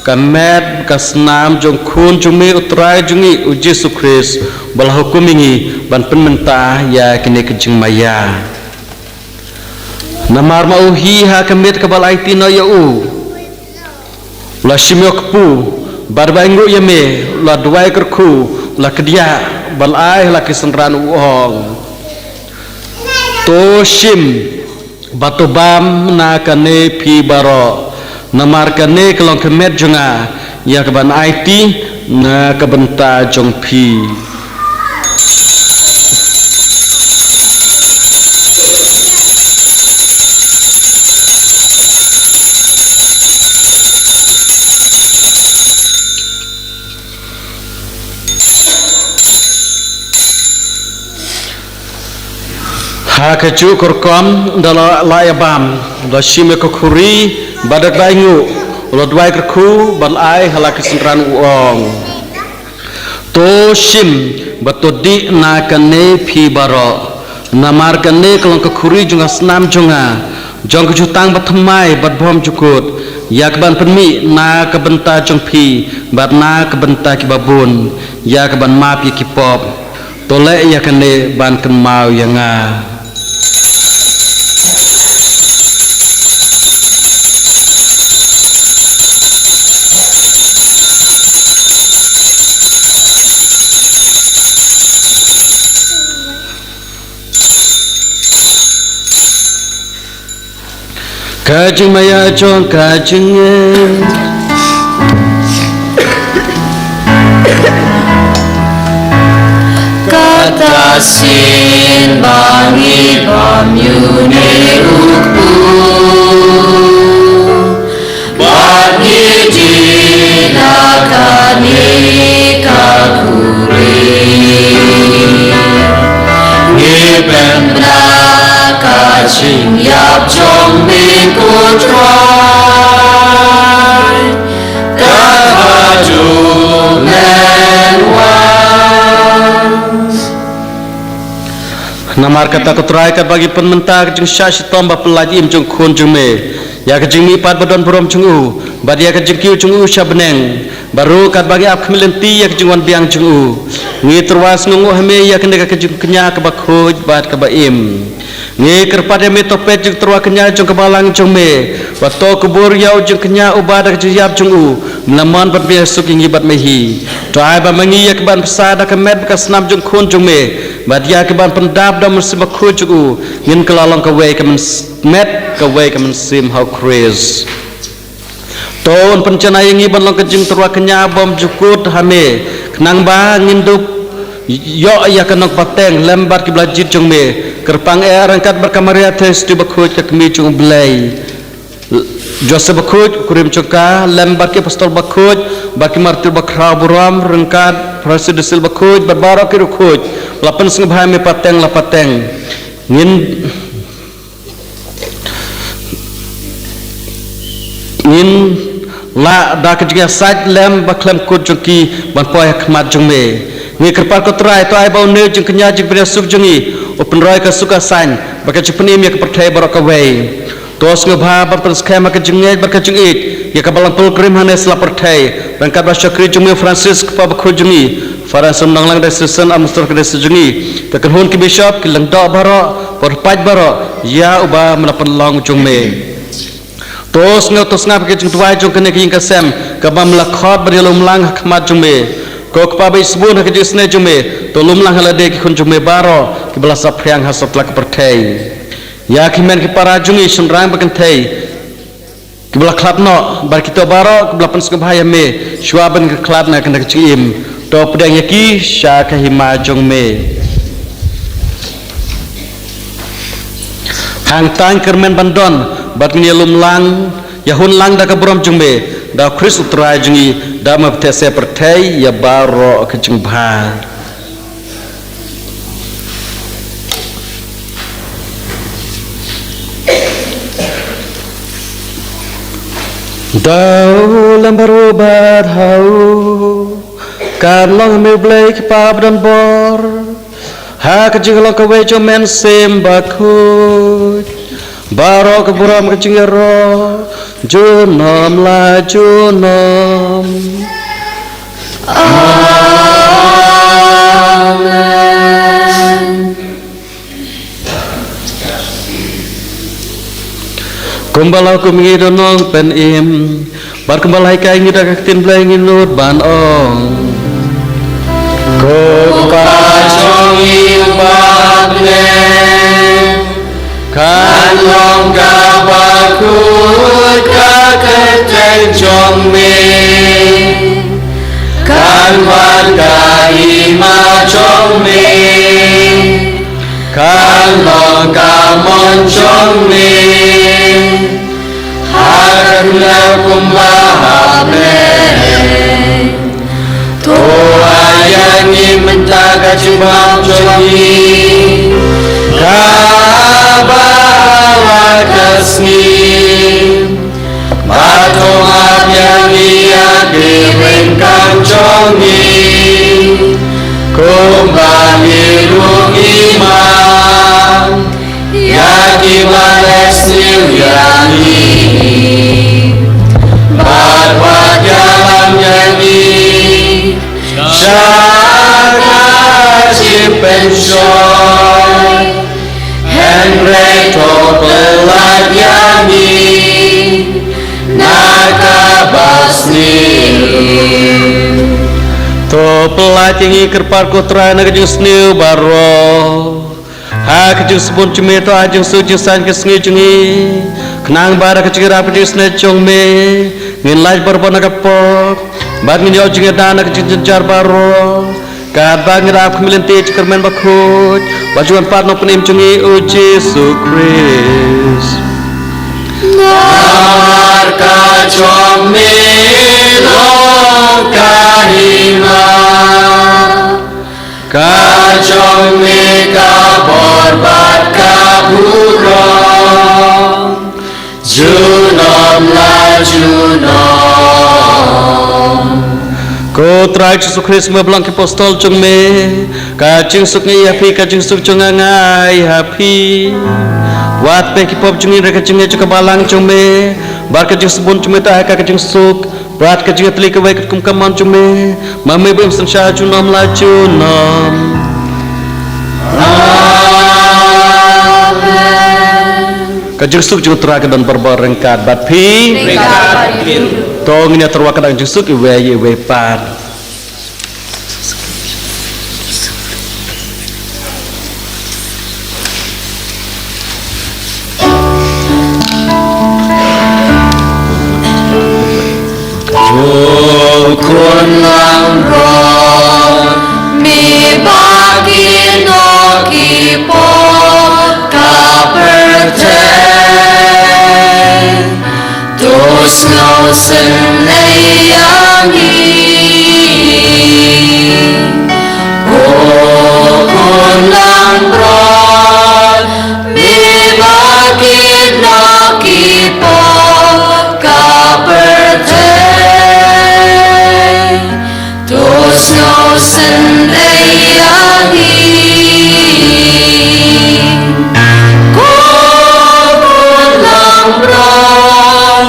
kamet kasnam jong khun jumi utrai jungi uji Yesus bal hukum ini ban pen mentah ya kini kejing maya namar mauhi ha kamet kabal aiti no ya u la shimyok pu barbaingu yame la duai kerku la kedia bal ai la kisenran uong to shim batu bam na kane pi baro namar kane kelong kemet junga ya keban IT na kebenta jong pi ha keju korkom dala layabam da shime kokuri badak baingu lo dwai kerku bal ai hala kesentran uong to shim batodi na kane phi baro namar kane kelong kokuri junga snam junga jong kejutang batmai batbom jukut yak ban penmi na kebenta jong phi bat na kebenta ki babun yak ban map ki pop tole yakane ban kemau yanga kajing maya jong kajing kata sin bangi pamyune ukpu bagi jinakani kakuri ngipendra kaching yap jong minggu try kakaju namar kata kutrai kat bagi penmentah jeng syashi tomba pelaji im jeng khun jeng me ya kejeng mi pat badon purom jeng u bad ya kejeng kiu jeng u syabeneng baru kat bagi ap kemilenti ya kejeng wan biang jeng u ngi terwas ngungu hame ya kene kejeng kenya ke bakhuj bad ke baim ngi kerpade me topet jeng terwa kenya jeng kebalang jeng me wato kubur yau jeng kenya ubad kejeng yap jeng u melaman bad biar suk ingi bad mehi trai ba mangi ya keban pesada kemet bekas nam jeng khun jeng me badia keban pendap dam sim khuju ngin kelalong kawai kemen met kawai kemen sim how craze ton pencana yang iban long kejing terwa kenya bom jukut hame kenang ba ngindup yo ya kenang pateng lembar ki blajit jong me kerpang rangkat berkamaria tes di bakhuj ke kemi jong blai Joseph bakhuj kurim coka lembar ki pastol bakhuj baki martir bakra buram rangkat presidensil bakhuj barbara ki rukhuj lapan sing bhai me pateng la pateng ngin la da kejia saj lem baklem kut joki ban poi khmat jongme ngi kerpar ko trai to ai bau ne jing kenya jing bria suk jongi open roi ka suka san baka chipni me ka perthai barok away tos ngabha ban pers khama ka jinge barka jing it ya ka balang pul krim hanes la perthai bangkat ba shakri jongme francis pa bakhu jongi Farasum nang lang decision amstor ke decisiongi takan ki bishop ki lang do baro por paj baro ya uba melapan long jongme tos ngap ke jing tuai jong kene ki kasem ka bam la khot brilum lang khmat jongme ko pa ba isbun ke jisne jongme to lum lang hala de ki khun jongme baro ki bala sap phang hasot lak perthai ya ki men ki para jongi sunrang bakan thai ki bala khlap no bar ki to baro ki bala pan skabhaya me shwaban ki khlap na kene ki im to pedang yaki sya kahima jong me hang tang kermen bandon bat ni lum lang ya hun lang da ka brom jungme da Chris utrai jungi da ma pte se pertai ya baro ke jung bha Dau lambaru bad hau kan long me blake pap dan bor ha ka jing long ka we cho men sem baku baro ka buram ka jing ro junom la junom Amen. Kumbalau kumingi donong pen im bar kumbalai kai ngi da tin blai ngi nut ban ong ko pa chong i ban le kan long ka ba ku ka ka chen chong me kan ban ka i ma chong me kan long ka mon chong me Haruna kumbahame To ayangi menjaga cubang jongi Kabawa kasni Batong abyangi agiring kancongi Kumbali rungiman Yaki bales nilyani Barwat jalan nyanyi Syaka cipensyoy Henreto peladyani Naka basni To pelatyangi kerpar kutra nagajung sniu baro ha kejung sebun cumi to ajung suju san kesngi jungi kenang bara kecira pedi sne chongme ngin laj berbona kapok bag ngin yo jungi dana kejung jenjar baro kad bag ngira kemilin ti kermen bakut bajuan parno penim jungi uji sukris narka chongme lo kahima Kacong meka borbat kaburong Junom la junom Ko trai Yesus Kristus meblang ke postol chung me Kacing suk ngi hapi kacing suk chung ngai hapi Wat pe ki pop chung ire kacing ngi balang chung me Bar kacing sebun chung me ta kacing suk Berat kecil telik kewai kum kaman cume, mami bim sensha junom la junom. Kajeng suk juga terakhir dan berbarengkat bat pi. Tong ini terwak kadang jusuk iwe par. Kun lang ron mi bagi no kipo kaperten tus no sen leyangi kun lang ron mi bagi no kipo kaperten no sendayangi kulang brong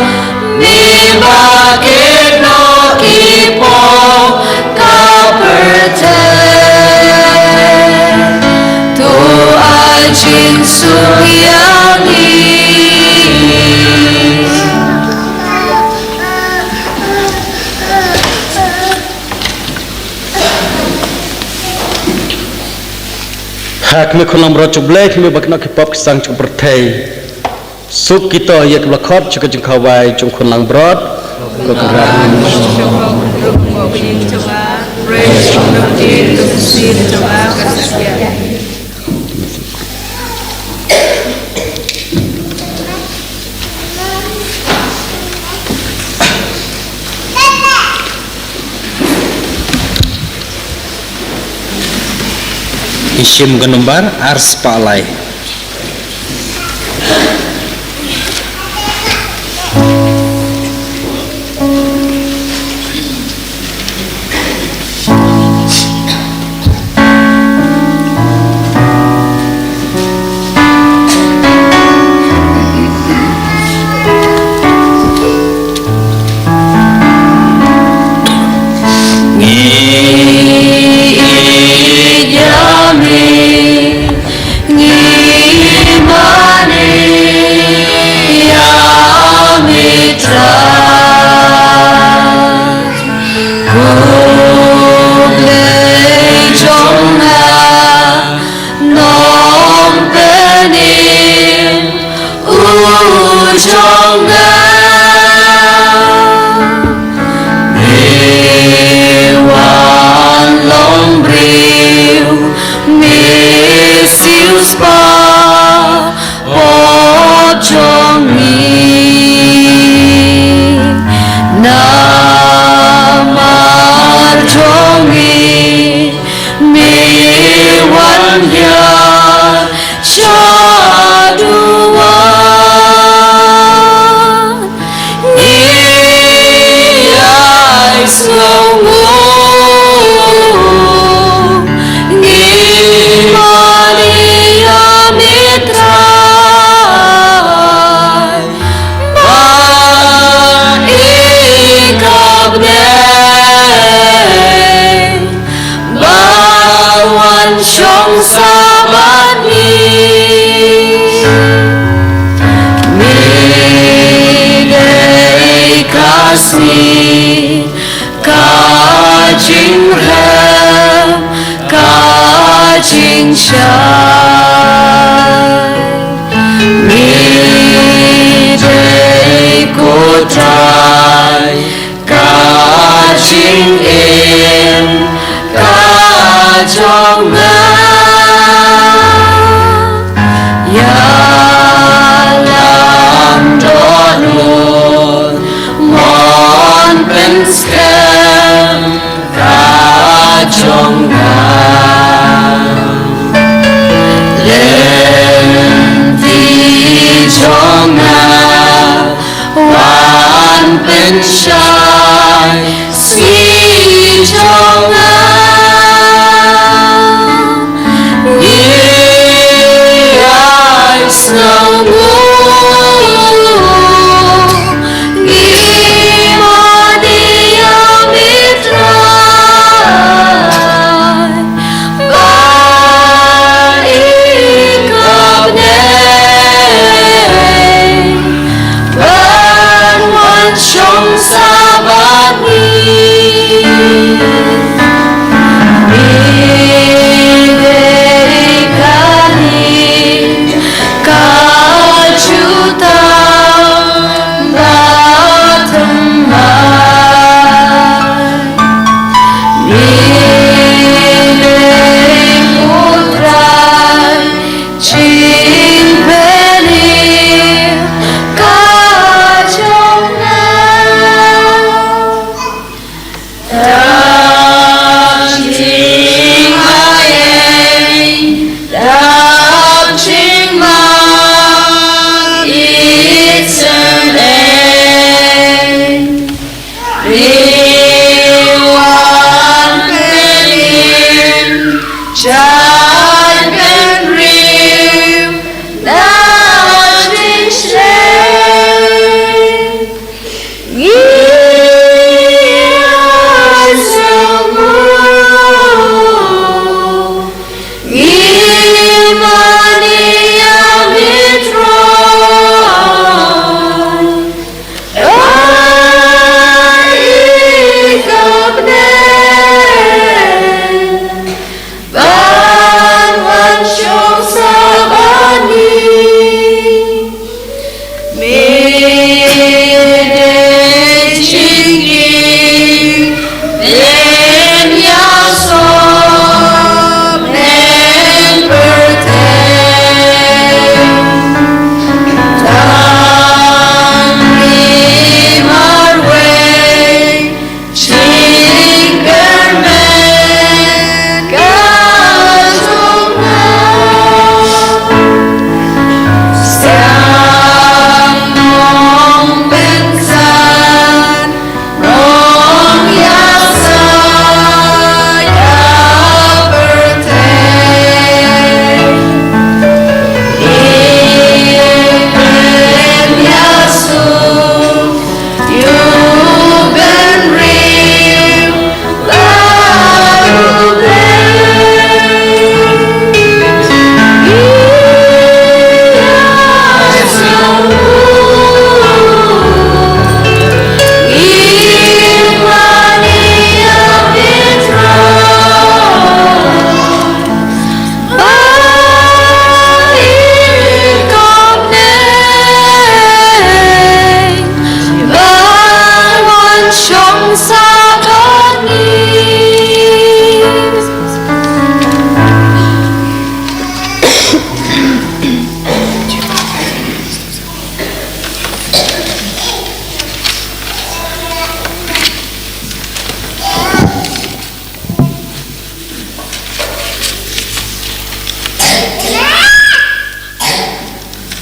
mi bakit no kipo kaperte to ajin suyangi Hak me kolam ro chublek me bakna ke pop sang chung perthei suk kita yak lakhot chuk chung khawai chung kolang brot ko karan Nishim Ganumbar Ars Palai.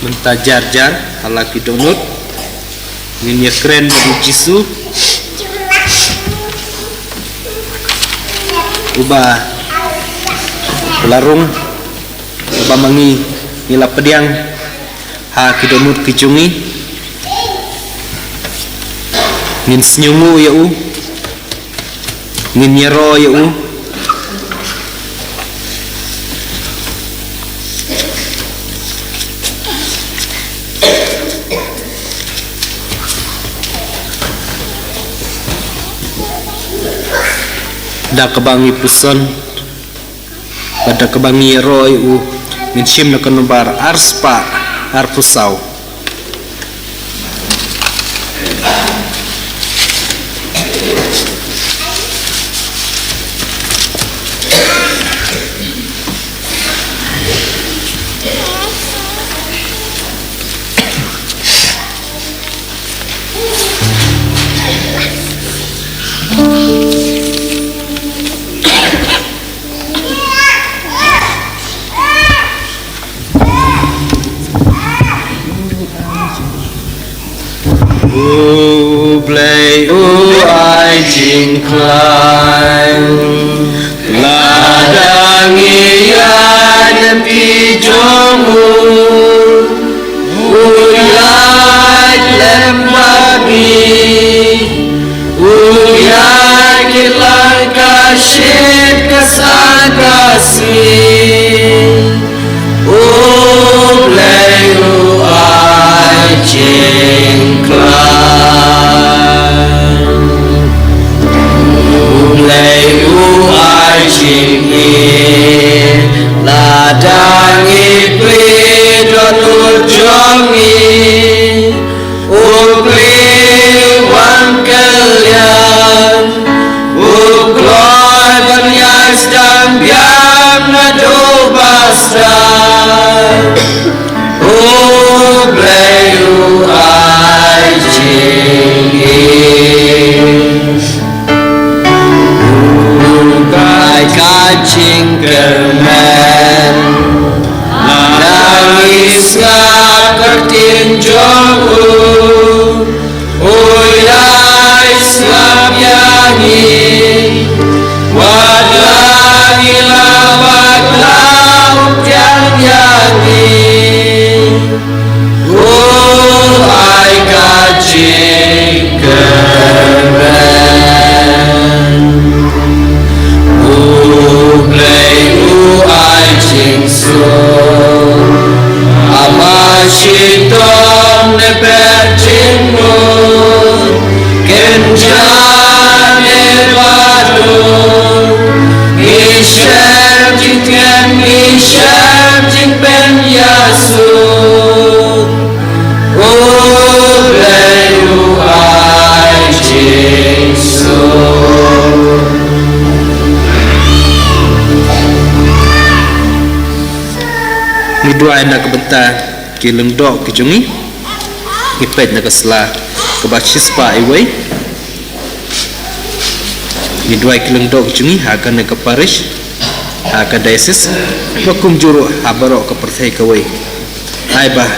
mentajar-jar halaki donut nginya keren bagi jisu ubah pelarung ubah mangi nila pediang ha kidonut kijungi ngin senyumu ya u ngin nyero ya u da kebangi puson pada kebangi roy u min sim na kanubar arspa arpusau play ai jing klein ladangi yan pi jomu uyat lem babi uyat kilang kasyid kasagasi play ai jing klein ladangi pidonut jongi upli wan kalian ukloi banyas dan biam nadu bastan ubleyu ai jingi kacing kemen nangis ngakertin jomu uyai Islam yangi wadangi labat laut yang yangi uyai kacing kemen Shitom ne percingmun kenjan evadun Mishem jingken Mishem jingpen yasun Ubleyu ai jingsun Dua anak kebentar kileng dok kijungi ipet na kasla kabachis pa iway ni dua kileng dok kijungi hakan na kaparish haka diocese wakum juru habaro ka perthai kaway ai ba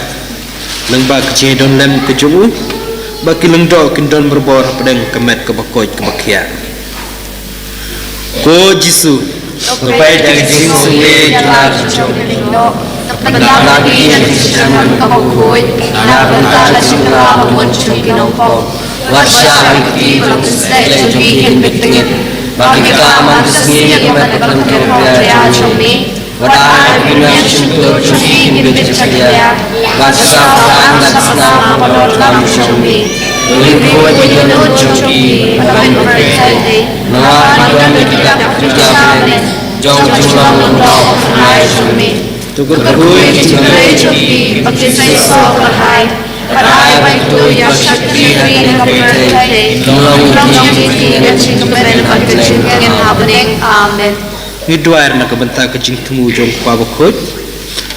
lengba kecing don lem kijungu ba kileng dok kindon berbor pedang kemet kabakoj kabakia ko jisu Lupai jing sungai jual jong Penalagi yang disediakan kehukui na bentala singla muncul kinopong wasya bukti belum selesai jubihin betengit bagi kelaman resmi yang mendapatkan kerja jumi wadah dunia syukur jubihin betengit wasya orang dan senang dalam jumi Libu wajibun jubi pada berpercaya melawan tidak berjalan jauh jumlah untuk naik jumi Tugur berkuih jumlah jubi Pakisai sohai Karai baitu ya syakri Rini kepercaya Tolong jiti dan cingkemen Pakisai habening Amin Hidwair na kebentak kejing temu jong pabakut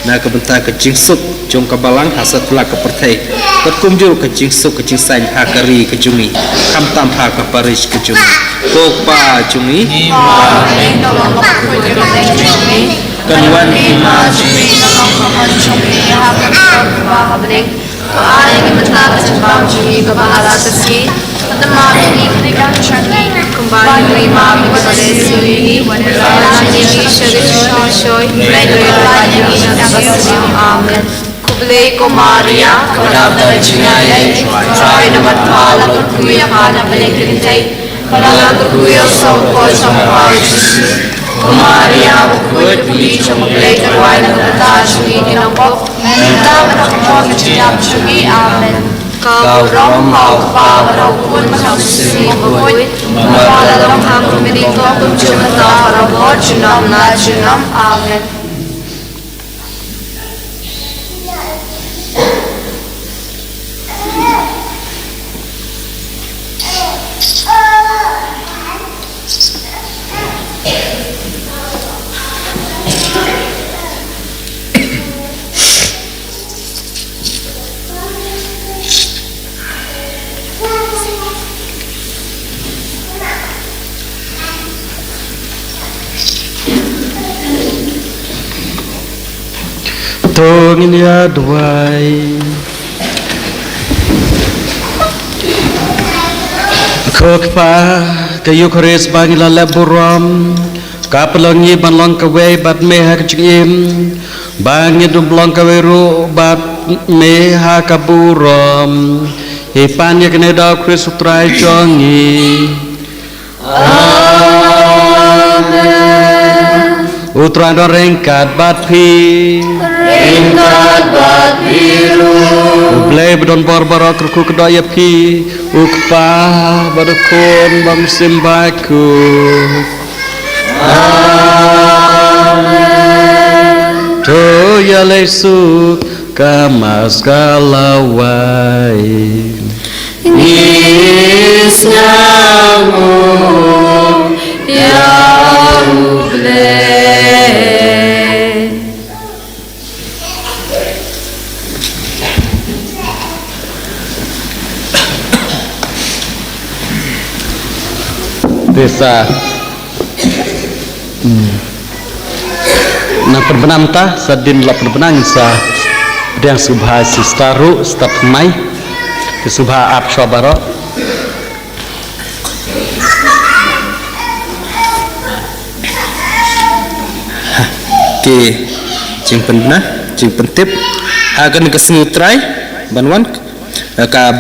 na kebentak kejing sup jong kabalang hasat pula kepertai ketkumjur kejing sup kejing sain hakari kejungi kamtam haka paris kejungi kokpa jungi kan wan ma cumi nalong kaman cumi hakan ba habling to ay gimatna sa bang cumi kabahala taski Patama ini ketika syaki kembali ma bibale sui wala ni syari shoy wala ni nagasi amen Kublay ko Maria kadabda chinay try na matmala kuya kana balekintay Para kuya sa ko sa mga Maria, bukod puli sa maglay karway ng pataas ni tinangkop, nandang nakapag at siyam syugi, amen. Kaurong maupang raupun makasisi mabuhay, mapalalong hang kuminiko kung siyumata karabot, syunam na syunam, amen. Tongin ya duai Kokpa kayu kores bangila laburam kapelongi banlong kawe bat meha kecim bangi dumblong kawe ru bat meha kaburam ipan ya kene da kris utrai jongi Utran don rengkat bat pi Ringkat bat biru Ublay bedon barbara kerku kedaya pi Ukpa badukun bam simbaku Amen To ya lesu kamas galawai Nisnamu ya Ublay Desa na perbenam ta sadin la perbenang sa yang subha sistaru stap mai ke subha ap shobaro ke jing pentip akan ke semutrai banwan ka